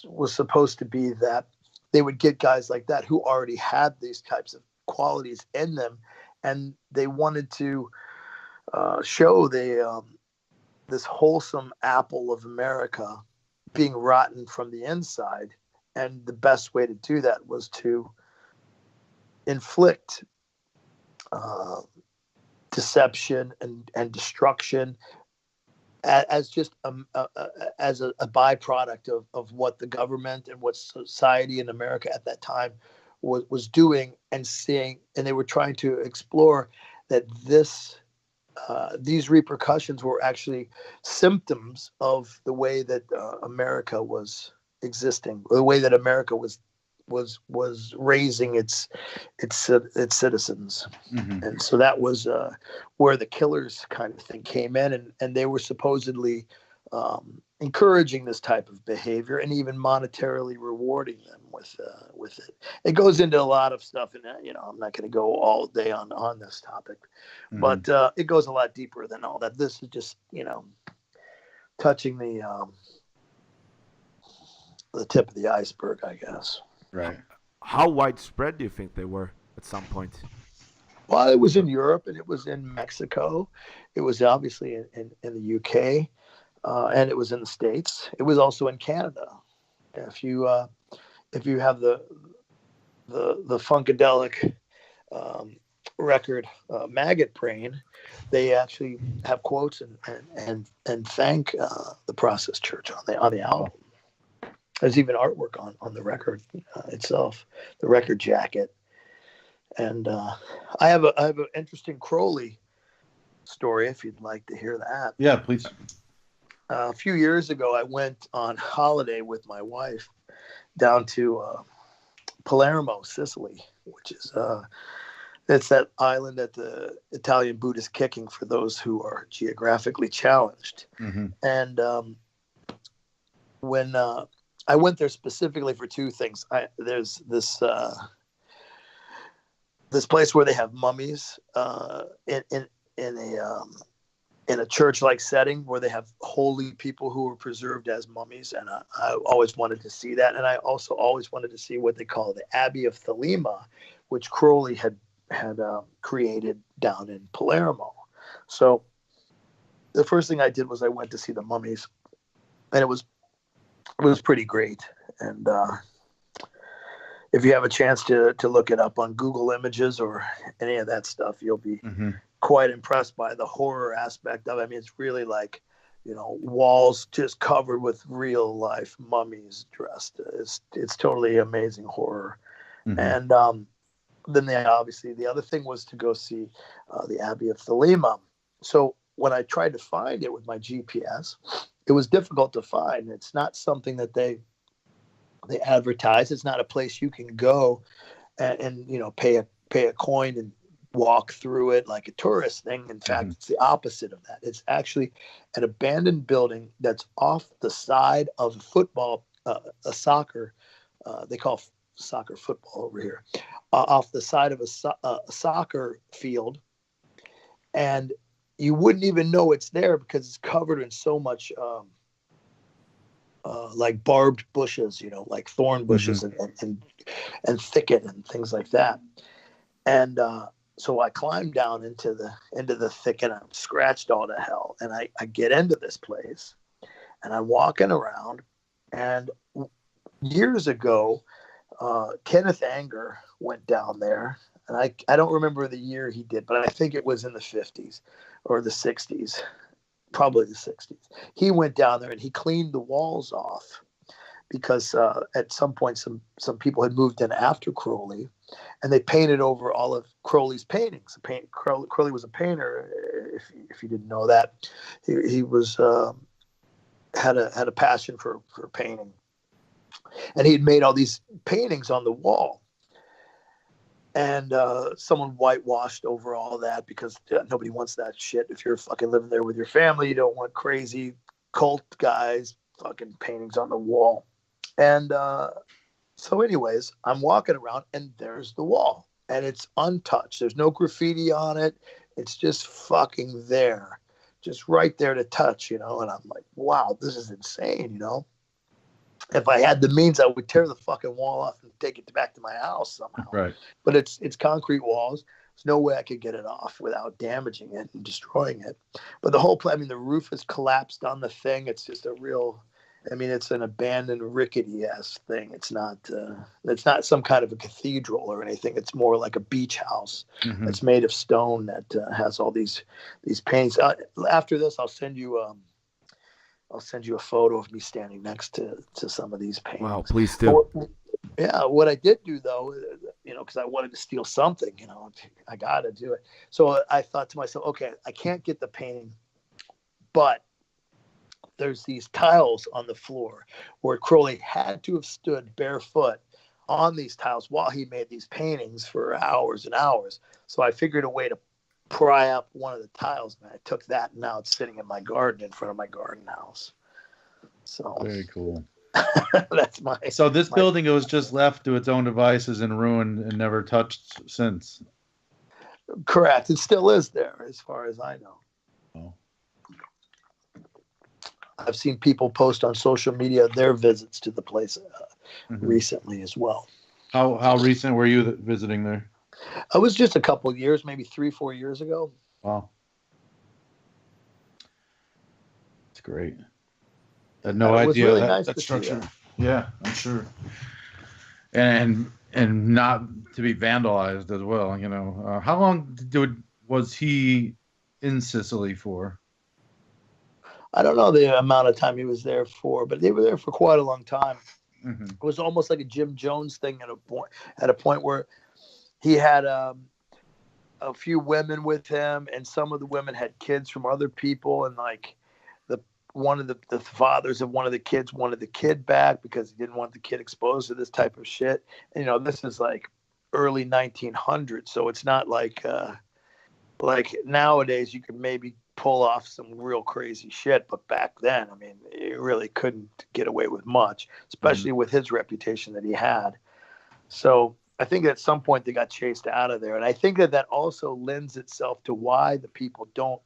was supposed to be that they would get guys like that who already had these types of qualities in them, and they wanted to show this wholesome apple of America being rotten from the inside. And the best way to do that was to inflict deception and destruction as just as a byproduct of what the government and what society in America at that time was doing and seeing. And they were trying to explore that these repercussions were actually symptoms of the way that America was existing, the way that America was raising its citizens.
Mm-hmm.
And so that was where the killers kind of thing came in, and they were supposedly encouraging this type of behavior and even monetarily rewarding them with it. It goes into a lot of stuff, and I'm not going to go all day on this topic,
Mm-hmm.
but it goes a lot deeper than all that. This is just touching the tip of the iceberg, I guess.
Right.
How widespread do you think they were at some point?
Well, it was in Europe, and it was in Mexico. It was obviously in the UK, and it was in the States. It was also in Canada. If you have the Funkadelic record, Maggot Brain, they actually have quotes and thank the Process Church on the album. There's even artwork on the record itself, the record jacket. And I have an interesting Crowley story if you'd like to hear that.
Yeah, please.
A few years ago, I went on holiday with my wife down to Palermo, Sicily, which is it's that island that the Italian boot is kicking for those who are geographically challenged.
Mm-hmm.
And when I went there specifically for two things. There's this place where they have mummies in a church-like setting where they have holy people who were preserved as mummies, and I always wanted to see that. And I also always wanted to see what they call the Abbey of Thelema, which Crowley had created down in Palermo. So the first thing I did was I went to see the mummies, and it was pretty great. And if you have a chance to look it up on Google Images or any of that stuff, you'll be quite impressed by the horror aspect of it. I mean, it's really like, walls just covered with real life mummies dressed. It's totally amazing horror. And then the other thing was to go see the Abbey of Thelema. So when I tried to find it with my GPS, it was difficult to find. It's not something that they advertise. It's not a place you can go and pay a coin and walk through it like a tourist thing. In fact, it's the opposite of that. It's actually an abandoned building that's off the side of a soccer. They call soccer football over here, off the side of a soccer field, and you wouldn't even know it's there because it's covered in so much like barbed bushes, like thorn bushes and thicket and things like that. And so I climbed down into the thicket. I'm scratched all to hell, and I get into this place, and I'm walking around. And years ago, Kenneth Anger went down there, and I don't remember the year he did, but I think it was in the 50s or the 60s, probably the 60s. He went down there and he cleaned the walls off because at some point some people had moved in after Crowley, and they painted over all of Crowley's paintings. Crowley was a painter, if you didn't know that. He was had a passion for painting. And he had made all these paintings on the wall. And someone whitewashed over all that because nobody wants that shit. If you're fucking living there with your family, you don't want crazy cult guys fucking paintings on the wall. And so anyways, I'm walking around and there's the wall. And it's untouched. There's no graffiti on it. It's just fucking there. Just right there to touch, And I'm like, wow, this is insane, If I had the means, I would tear the fucking wall off and take it back to my house somehow.
Right.
But it's concrete walls. There's no way I could get it off without damaging it and destroying it. But the whole plan, the roof is collapsed on the thing. It's just it's an abandoned rickety-ass thing. It's not some kind of a cathedral or anything. It's more like a beach house. It's made of stone that has all these paintings. After this, I'll send you a photo of me standing next to some of these paintings.
Wow, please do.
What I did do though, because I wanted to steal something, I got to do it. So I thought to myself, okay, I can't get the painting, but there's these tiles on the floor where Crowley had to have stood barefoot on these tiles while he made these paintings for hours and hours. So I figured a way to pry up one of the tiles, and I took that, and now it's sitting in my garden in front of my garden house. So
very cool.
That's
So this building was just left to its own devices and ruined and never touched since.
Correct. It still is there, as far as I know.
Oh.
I've seen people post on social media their visits to the place recently as well.
How recent were you visiting there?
I was just a couple of years, maybe 3-4 years ago.
Wow. That's great. I had no idea
really
that,
nice
that
to
structure.
See that.
Yeah, I'm sure. And not to be vandalized as well, How long was he in Sicily for?
I don't know the amount of time he was there for, but they were there for quite a long time. It was almost like a Jim Jones thing at a point where he had a few women with him, and some of the women had kids from other people, and like one of the fathers of one of the kids wanted the kid back because he didn't want the kid exposed to this type of shit. And, this is like early 1900s, so it's not like nowadays you could maybe pull off some real crazy shit, but back then, you really couldn't get away with much, especially with his reputation that he had. So I think at some point they got chased out of there. And I think that also lends itself to why the people don't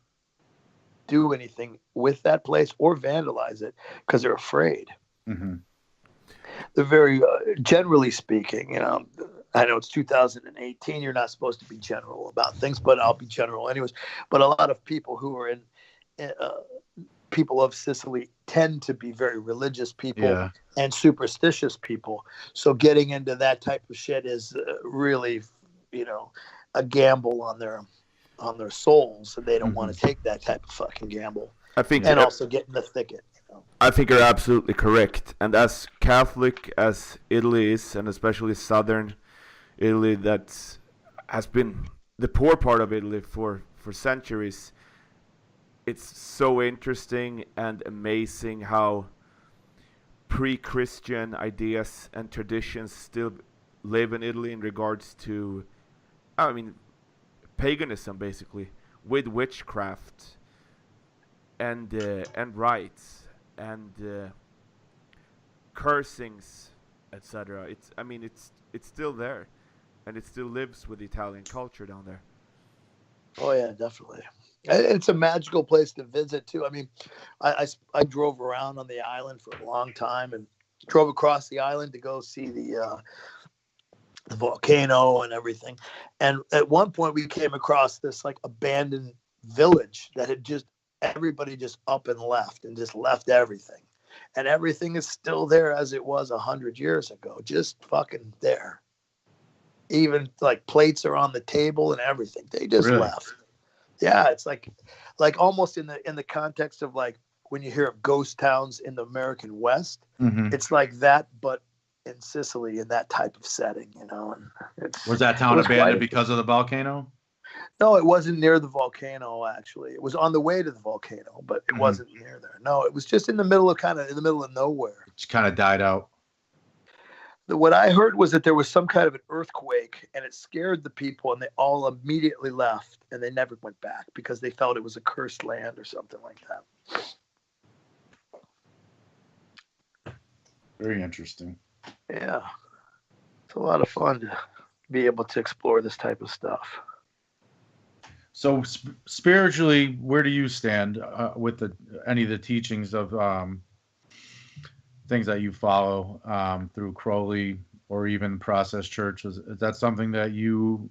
do anything with that place or vandalize it, because they're afraid. They're very, generally speaking, I know it's 2018. You're not supposed to be general about things, but I'll be general anyways. But a lot of people who are people of Sicily tend to be very religious people
Yeah.
and superstitious people. So getting into that type of shit is really, a gamble on their souls, and they don't want to take that type of fucking gamble.
I think
And also get in the thicket.
I think you're absolutely correct. And as Catholic as Italy is, and especially southern Italy, that has been the poor part of Italy for centuries, it's so interesting and amazing how pre-Christian ideas and traditions still live in Italy in regards to, I mean, paganism, basically, with witchcraft and rites and cursings, etc. It's still there, and it still lives with Italian culture down there.
Oh yeah, definitely. It's a magical place to visit too. I mean, I drove around on the island for a long time and drove across the island to go see the volcano and everything. And at one point we came across this like abandoned village that had just everybody just up and just left everything. And everything is still there as it was 100 years ago, just fucking there. Even like plates are on the table and everything. They just
Really?
left. Yeah, it's like almost in the context of like when you hear of ghost towns in the American West, it's like that, but in Sicily in that type of setting, And
Was that town abandoned because of the volcano?
No, it wasn't near the volcano. Actually, it was on the way to the volcano, but it wasn't near there. No, it was just in the middle of nowhere.
It just kind of died out.
What I heard was that there was some kind of an earthquake and it scared the people and they all immediately left and they never went back because they felt it was a cursed land or something like that.
Very interesting.
Yeah. It's a lot of fun to be able to explore this type of stuff.
So spiritually, where do you stand with any of the teachings of things that you follow through Crowley or even Process Church? Is that something that you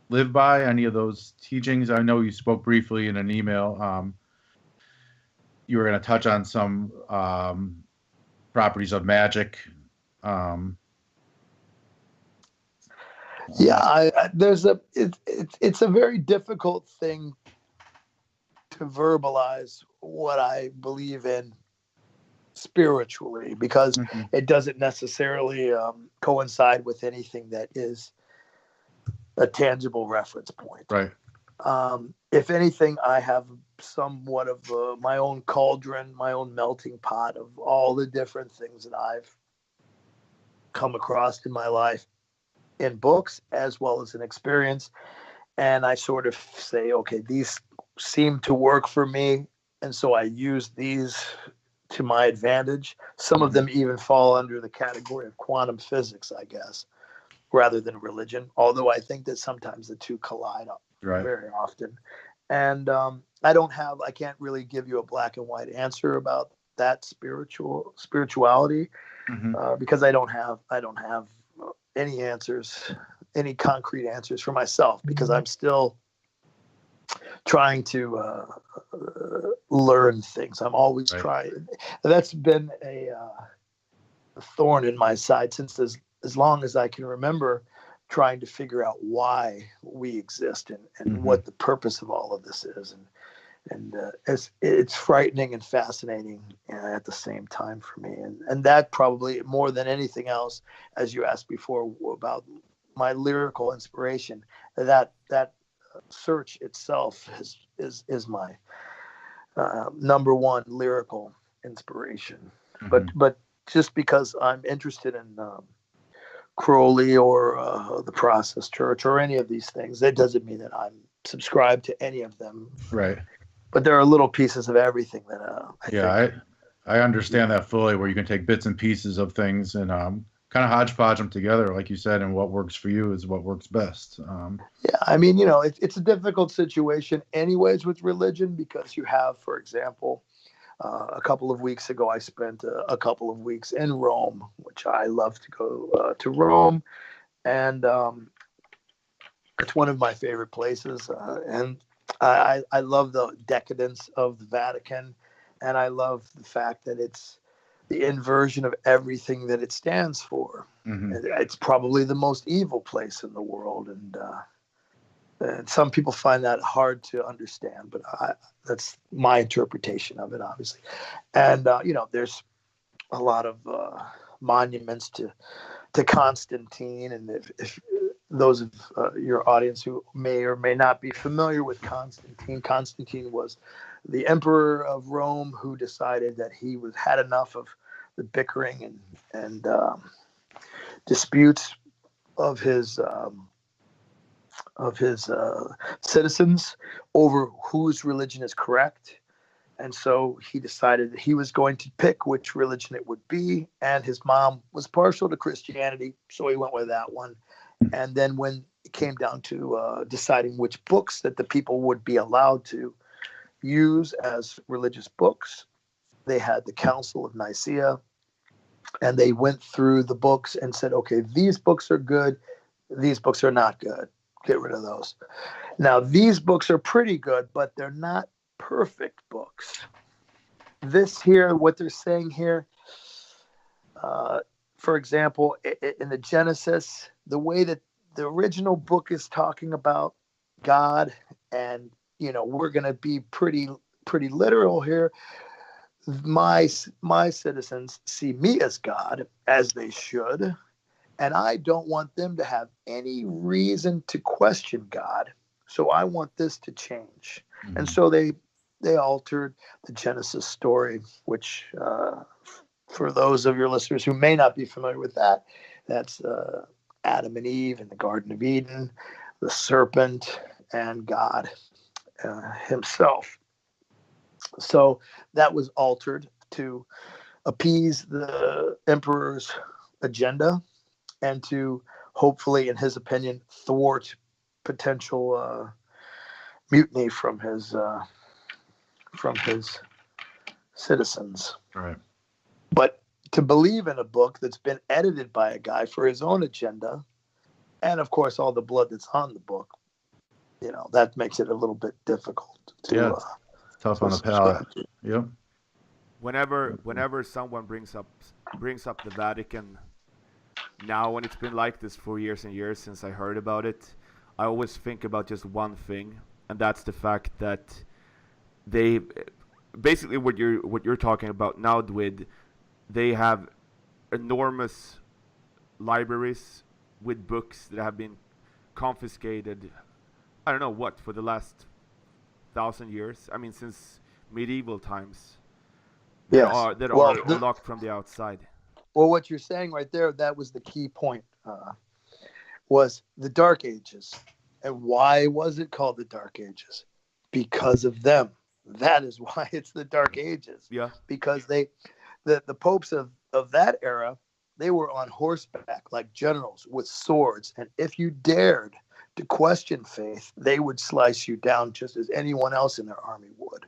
live by, any of those teachings? I know you spoke briefly in an email. You were going to touch on some properties of magic.
Yeah, it's a very difficult thing to verbalize what I believe in spiritually because it doesn't necessarily coincide with anything that is a tangible reference point.
Right.
If anything, I have somewhat of my own cauldron, my own melting pot of all the different things that I've come across in my life in books as well as in experience. And I sort of say, okay, these seem to work for me. And so I use these to my advantage. Some of them even fall under the category of quantum physics, I guess, rather than religion. Although I think that sometimes the two collide very often. And I can't really give you a black and white answer about that spirituality because I don't have any answers, any concrete answers for myself because I'm still trying to learn things. I'm always trying. That's been a thorn in my side since as long as I can remember, trying to figure out why we exist and what the purpose of all of this is. And it's frightening and fascinating at the same time for me. And that probably more than anything else, as you asked before about my lyrical inspiration, that search itself is my number one lyrical inspiration. But just because I'm interested in Crowley or the Process Church or any of these things, that doesn't mean that I'm subscribed to any of them.
Right.
But there are little pieces of everything that I think.
I understand that fully, where you can take bits and pieces of things and kind of hodgepodge them together, like you said, and what works for you is what works best.
Yeah, I mean, it's a difficult situation anyways with religion because you have, for example, a couple of weeks ago, I spent a couple of weeks in Rome, which I love to go to Rome. And it's one of my favorite places. And I love the decadence of the Vatican and I love the fact that it's the inversion of everything that it stands for. It's probably the most evil place in the world, and some people find that hard to understand, but that's my interpretation of it, obviously. And there's a lot of monuments to Constantine, and if those of your audience who may or may not be familiar with Constantine was the emperor of Rome who decided that he had enough of the bickering and disputes of his citizens over whose religion is correct. And so he decided that he was going to pick which religion it would be. And his mom was partial to Christianity, so he went with that one. And then when it came down to deciding which books that the people would be allowed to use as religious books, they had the Council of Nicaea, and they went through the books and said, okay, these books are good, these books are not good. Get rid of those. Now, these books are pretty good, but they're not perfect books. This here, what they're saying here, for example, in the Genesis, the way that the original book is talking about God, and we're going to be pretty literal here. My citizens see me as God, as they should, and I don't want them to have any reason to question God. So I want this to change. And so they altered the Genesis story, which for those of your listeners who may not be familiar with that, that's Adam and Eve in the Garden of Eden, the serpent, and God himself. So that was altered to appease the emperor's agenda and to hopefully, in his opinion, thwart potential mutiny from his citizens.
Right.
But to believe in a book that's been edited by a guy for his own agenda, and of course all the blood that's on the book, that makes it a little bit difficult to
tough on the palate. Yep.
Whenever someone brings up the Vatican, now when it's been like this for years and years since I heard about it, I always think about just one thing, and that's the fact that they basically what you're talking about now, Dwid. They have enormous libraries with books that have been confiscated. I don't know what for the last 1,000 years. I mean, since medieval times. That are locked from the outside.
Well, what you're saying right there, that was the key point. Was the Dark Ages, and why was it called the Dark Ages? Because of them. That is why it's the Dark Ages.
Yeah.
Because the popes of that era, they were on horseback like generals with swords, and if you dared to question faith, they would slice you down just as anyone else in their army would.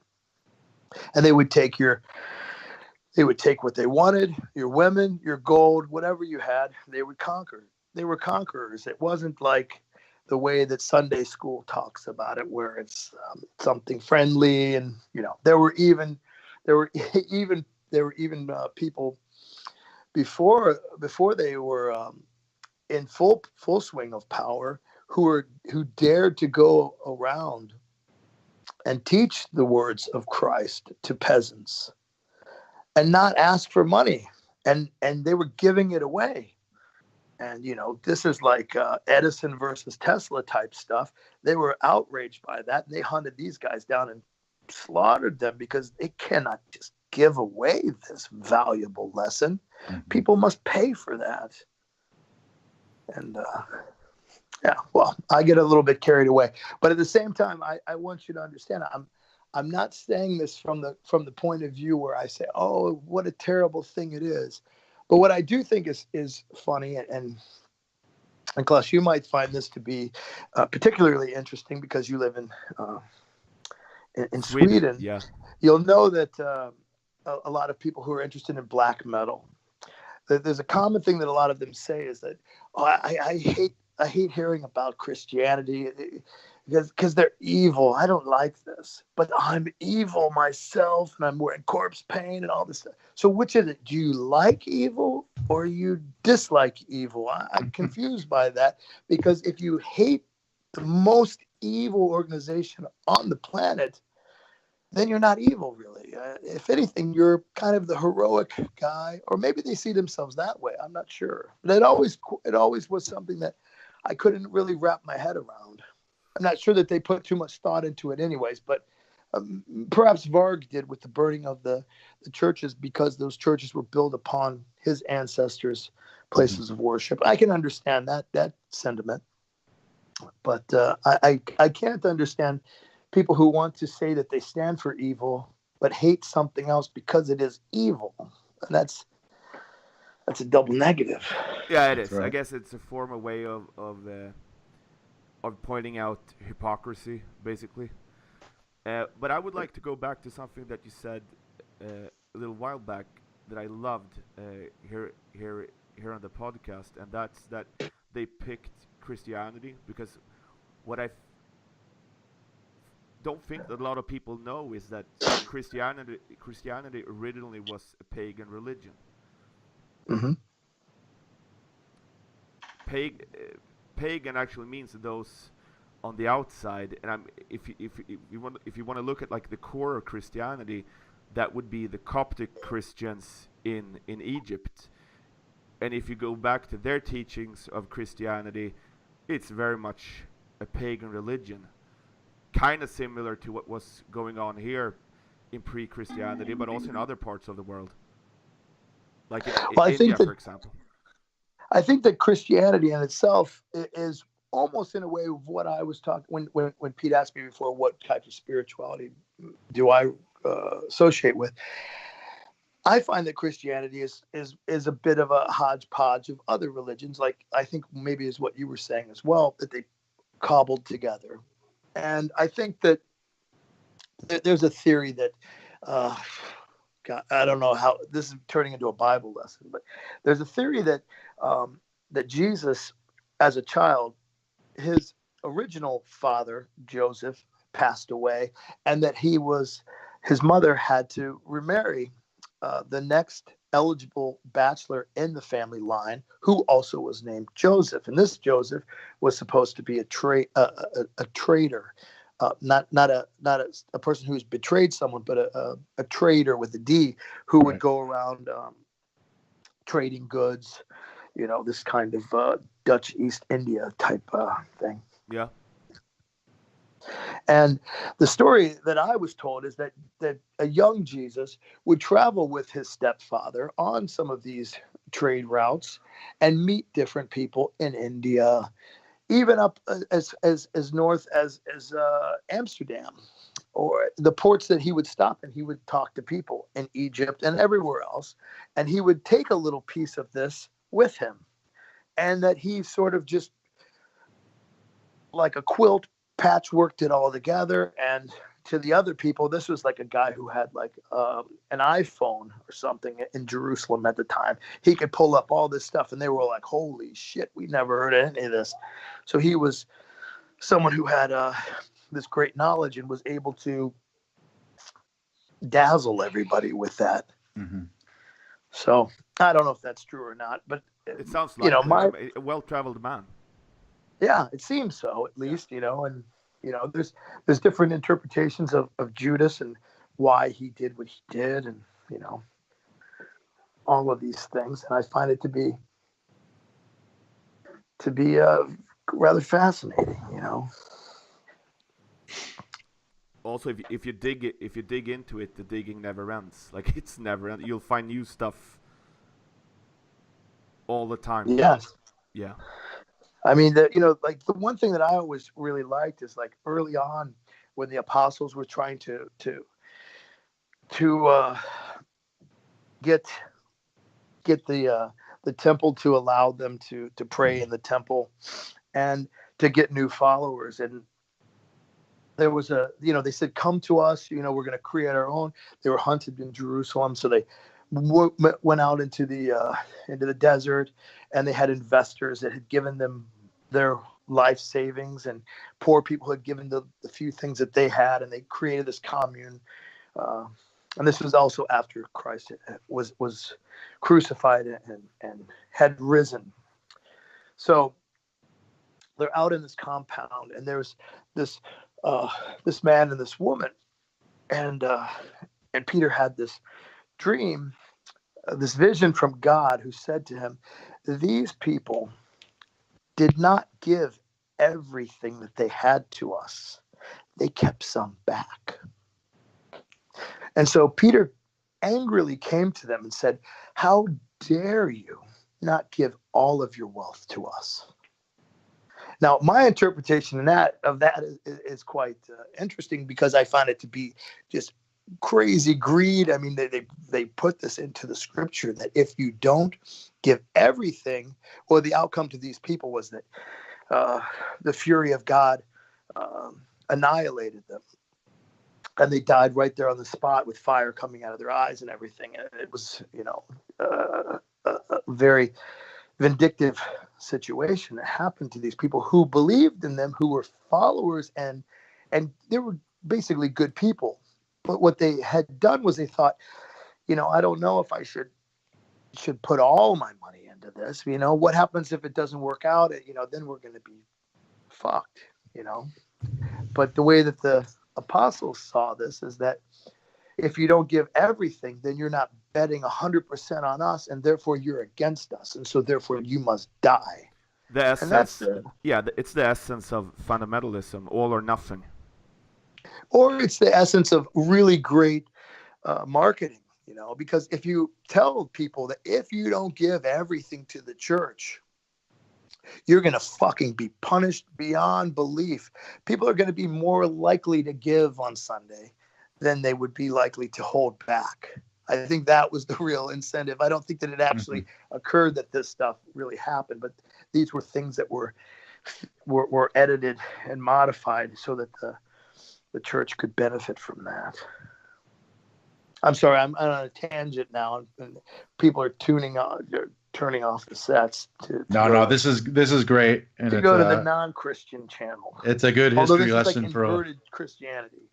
And they would take what they wanted, your women, your gold, whatever you had, they would conquer. They were conquerors. It wasn't like the way that Sunday school talks about it, where it's something friendly. And there were even people before they were in full swing of power who dared to go around and teach the words of Christ to peasants and not ask for money, and they were giving it away. And this is like Edison versus Tesla type stuff. They were outraged by that, and they hunted these guys down and slaughtered them because they cannot just give away this valuable lesson. People must pay for that. And well, I get a little bit carried away, but at the same time, I want you to understand, I'm not saying this from the point of view where I say, oh, what a terrible thing it is. But what I do think is funny, and Klas, you might find this to be particularly interesting because you live in Sweden.
Yeah.
You'll know that a lot of people who are interested in black metal, there's a common thing that a lot of them say is that, I hate hearing about Christianity. because they're evil. I don't like this, but I'm evil myself, and I'm wearing corpse paint and all this stuff. So which is it? Do you like evil or you dislike evil? I'm confused by that, because if you hate the most evil organization on the planet, then you're not evil, really. If anything, you're kind of the heroic guy, or maybe they see themselves that way. I'm not sure, but it always was something that I couldn't really wrap my head around. I'm not sure that they put too much thought into it, anyways. But perhaps Varg did with the burning of the churches, because those churches were built upon his ancestors' places of worship. I can understand that sentiment, but I can't understand people who want to say that they stand for evil but hate something else because it is evil. And that's a double negative.
Yeah, it is.
right.
I guess it's a formal way of pointing out hypocrisy, basically. But I would like to go back to something that you said a little while back that I loved here on the podcast, and that's that they picked Christianity, because what I don't think that a lot of people know is that Christianity originally was a pagan religion.
Mm-hmm.
Pagan actually means those on the outside, and if you want to look at like the core of Christianity, that would be the Coptic Christians in Egypt. And if you go back to their teachings of Christianity, it's very much a pagan religion, kind of similar to what was going on here in pre-Christianity, but also in other parts of the world, like in India, for example.
I think that Christianity in itself is almost in a way of what I was talking when Pete asked me before, what type of spirituality do I associate with? I find that Christianity is a bit of a hodgepodge of other religions, like I think maybe is what you were saying as well, that they cobbled together. And I think that there's a theory that, God, I don't know how this is turning into a Bible lesson, but there's a theory that that Jesus, as a child, his original father, Joseph, passed away, and that his mother had to remarry the next eligible bachelor in the family line, who also was named Joseph. And this Joseph was supposed to be a traitor, not a person who's betrayed someone, but a trader with a D, who would go around trading goods, this kind of Dutch East India type thing.
Yeah.
And the story that I was told is that a young Jesus would travel with his stepfather on some of these trade routes and meet different people in India, even up as north as Amsterdam, or the ports that he would stop in. He would talk to people in Egypt and everywhere else, and he would take a little piece of this with him, and that he sort of just like a quilt patchworked it all together. And to the other people, this was like a guy who had like an iPhone or something in Jerusalem at the time. He could pull up all this stuff, and they were like, holy shit, we never heard of any of this. So he was someone who had this great knowledge and was able to dazzle everybody with that.
Mm-hmm.
So I don't know if that's true or not, but
it sounds like a well-traveled man.
Yeah, it seems so, at least, and there's different interpretations of Judas and why he did what he did, and all of these things. And I find it to be rather fascinating,
Also, if you dig into it, the digging never ends. Like, it's never ends. You'll find new stuff all the time.
Yes.
Yeah.
I mean, like the one thing that I always really liked is like early on when the apostles were trying to get the temple to allow them to pray in the temple and to get new followers. And there was they said, come to us, we're going to create our own. They were hunted in Jerusalem, so they went out into the desert, and they had investors that had given them their life savings, and poor people had given the few things that they had, and they created this commune. And this was also after Christ was crucified and had risen. So they're out in this compound, and there's this this man and this woman, and Peter had this dream, this vision from God, who said to him, "These people did not give everything that they had to us; they kept some back." And so Peter angrily came to them and said, "How dare you not give all of your wealth to us?" Now, my interpretation of that is quite interesting, because I find it to be just crazy greed. I mean, they put this into the scripture that if you don't give everything, well, the outcome to these people was that the fury of God annihilated them. And they died right there on the spot with fire coming out of their eyes and everything. And it was, a very vindictive situation that happened to these people who believed in them, who were followers, and they were basically good people. But what they had done was they thought, I don't know if I should put all my money into this. What happens if it doesn't work out? Then we're going to be fucked. But the way that the apostles saw this is that if you don't give everything, then you're not betting 100% on us, and therefore you're against us, and so therefore you must die.
The essence,
and that's
it's the essence of fundamentalism, all or nothing.
Or it's the essence of really great marketing, because if you tell people that if you don't give everything to the church, you're going to fucking be punished beyond belief. People are going to be more likely to give on Sunday than they would be likely to hold back. I think that was the real incentive. I don't think that it actually occurred that this stuff really happened, but these were things that were edited and modified so that the church could benefit from that. I'm sorry, I'm on a tangent now, and people are turning off the sets
No, this is great, and
to go to the non-Christian channel.
It's a good history lesson
like inverted Christianity.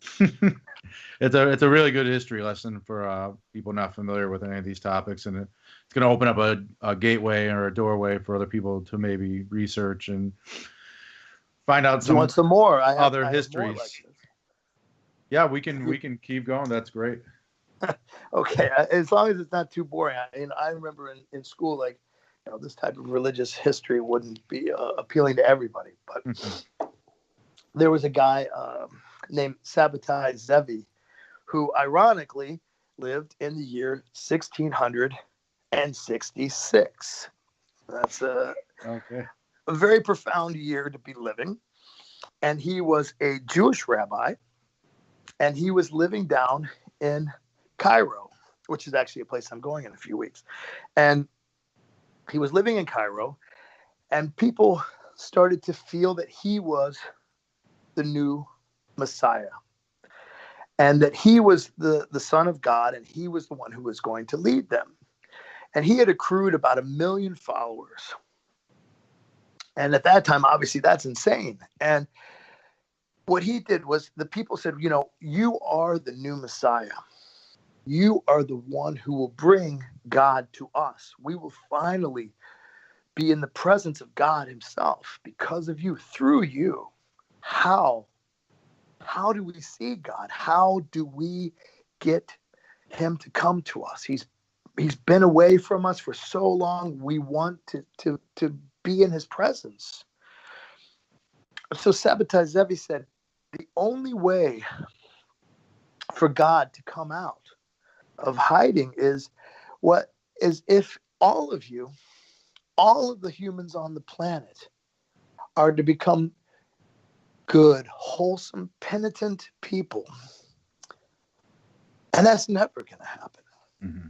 It's a really good history lesson for people not familiar with any of these topics, and it's going to open up a gateway or a doorway for other people to maybe research and find out some
more
other histories. Like, yeah, we can keep going. That's great.
Okay, as long as it's not too boring. I remember in school, like, this type of religious history wouldn't be appealing to everybody. But there was a guy named Sabbatai Zevi, who ironically lived in the year 1666. That's a very profound year to be living. And he was a Jewish rabbi, and he was living down in Cairo, which is actually a place I'm going in a few weeks. And he was living in Cairo, and people started to feel that he was the new Messiah, and that he was the Son of God, and he was the one who was going to lead them. And he had accrued about 1 million followers. And at that time, obviously, that's insane. And what he did was the people said, you are the new Messiah. You are the one who will bring God to us. We will finally be in the presence of God himself because of you, through you. How do we see God? How do we get him to come to us? He's been away from us for so long. We want to be in his presence. So Sabbatai Zevi said, the only way for God to come out of hiding is if all of the humans on the planet are to become good, wholesome, penitent people. And that's never going to happen. Mm-hmm.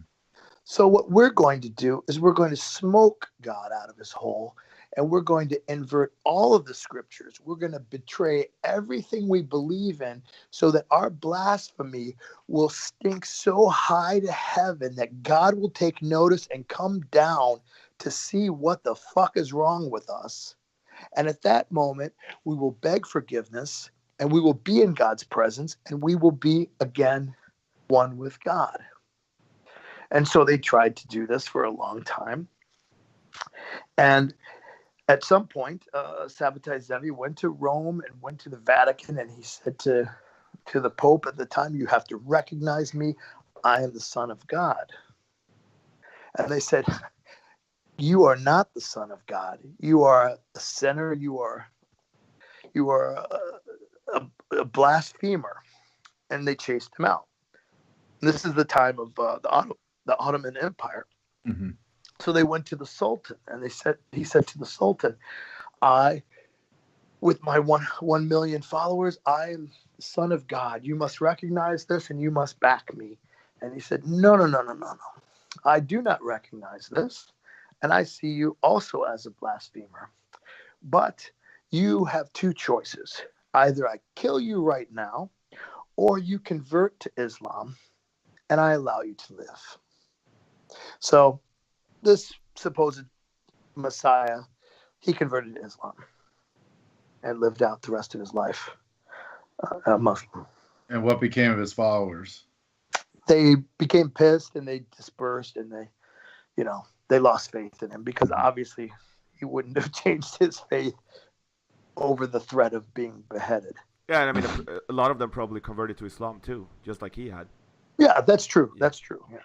So what we're going to do is we're going to smoke God out of his hole, and we're going to invert all of the scriptures. We're going to betray everything we believe in so that our blasphemy will stink so high to heaven that God will take notice and come down to see what the fuck is wrong with us. And at that moment, we will beg forgiveness and we will be in God's presence and we will be again one with God. And so they tried to do this for a long time. And at some point, Sabbatai Zevi went to Rome and went to the Vatican, and he said to the Pope at the time, "You have to recognize me. I am the Son of God." And they said, "You are not the Son of God. You are a sinner. You are a blasphemer." And they chased him out. And this is the time of the Ottoman Empire.
Mm-hmm.
So they went to the Sultan, and he said to the Sultan, "I, with my 1 million followers, I am the Son of God. You must recognize this, and you must back me." And he said, "No. I do not recognize this, and I see you also as a blasphemer. But you have two choices. Either I kill you right now, or you convert to Islam, and I allow you to live." So this supposed Messiah, he converted to Islam and lived out the rest of his life a Muslim.
And what became of his followers?
They became pissed and they dispersed, and they lost faith in him, because obviously he wouldn't have changed his faith over the threat of being beheaded.
Yeah, and I mean, a lot of them probably converted to Islam too, just like he had.
Yeah, that's true. Yeah. That's true. Yeah.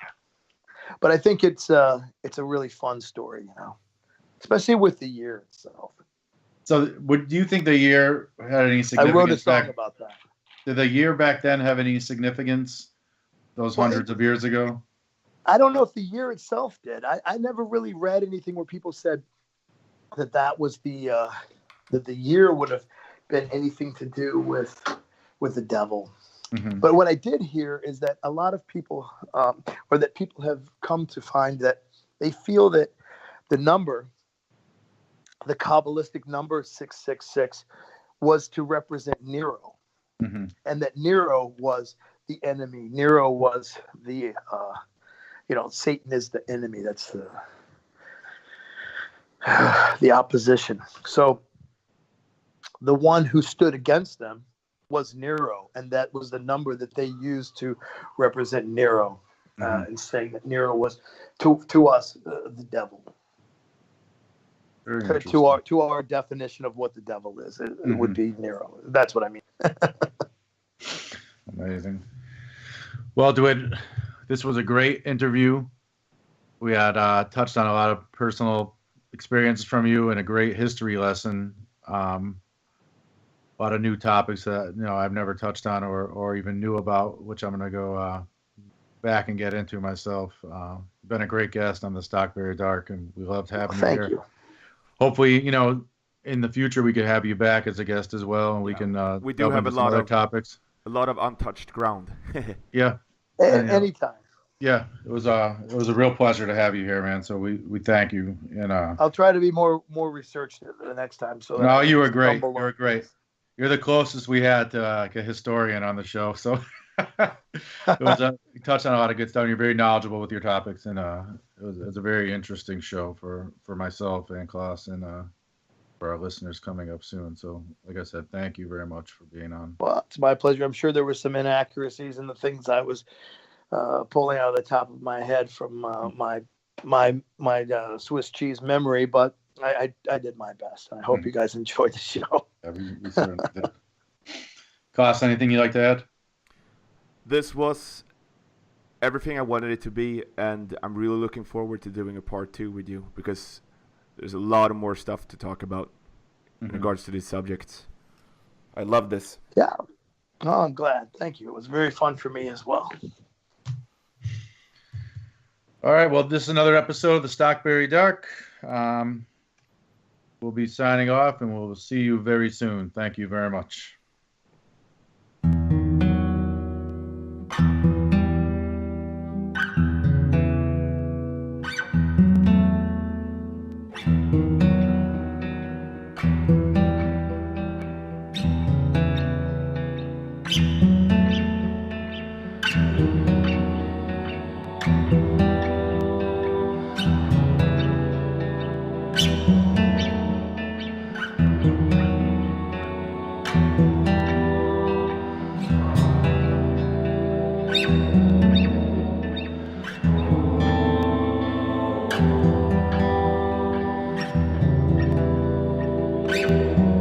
But I think it's a really fun story, especially with the year itself.
So, do you think the year had any significance?
I wrote a song about that.
Did the year back then have any significance? Those hundreds of years ago?
I don't know if the year itself did. I never really read anything where people said that was that the year would have been anything to do with the devil.
Mm-hmm.
But what I did hear is that a lot of people, or that people have come to find, that they feel that the Kabbalistic number 666, was to represent Nero,
mm-hmm.
and that Nero was the enemy. Nero was the, Satan is the enemy. That's the opposition. So the one who stood against them was Nero, and that was the number that they used to represent Nero, and saying that Nero was to us the devil.
Very
to our definition of what the devil is, it would be Nero. That's what I mean.
Amazing. Well, Dwid, this was a great interview. We had touched on a lot of personal experiences from you and a great history lesson. A lot of new topics that I've never touched on or even knew about, which I'm going to go back and get into myself. Been a great guest on the Stockbury Dark, and we loved having you here.
Thank you.
Hopefully, in the future we could have you back as a guest as well, and we can
we do have a lot of
topics.
A lot of untouched ground.
Yeah.
Anytime.
Yeah, it was a real pleasure to have you here, man. So we thank you, and
I'll try to be more researched the next time. So
no, you were great. You were great. You're the closest we had to like a historian on the show. So you touched on a lot of good stuff. You're very knowledgeable with your topics, and it was a very interesting show for myself and Klas, and for our listeners coming up soon. So, like I said, thank you very much for being on.
Well, it's my pleasure. I'm sure there were some inaccuracies in the things I was pulling out of the top of my head from my Swiss cheese memory, but I did my best. I hope you guys enjoyed the show.
Yeah, we certainly did. Klas, anything you'd like to add?
This was everything I wanted it to be, and I'm really looking forward to doing a part 2 with you, because there's a lot of more stuff to talk about in regards to these subjects. I love this.
Yeah. Oh, I'm glad. Thank you. It was very fun for me as well.
All right. Well, this is another episode of the Stockbury Dark. We'll be signing off, and we'll see you very soon. Thank you very much. you.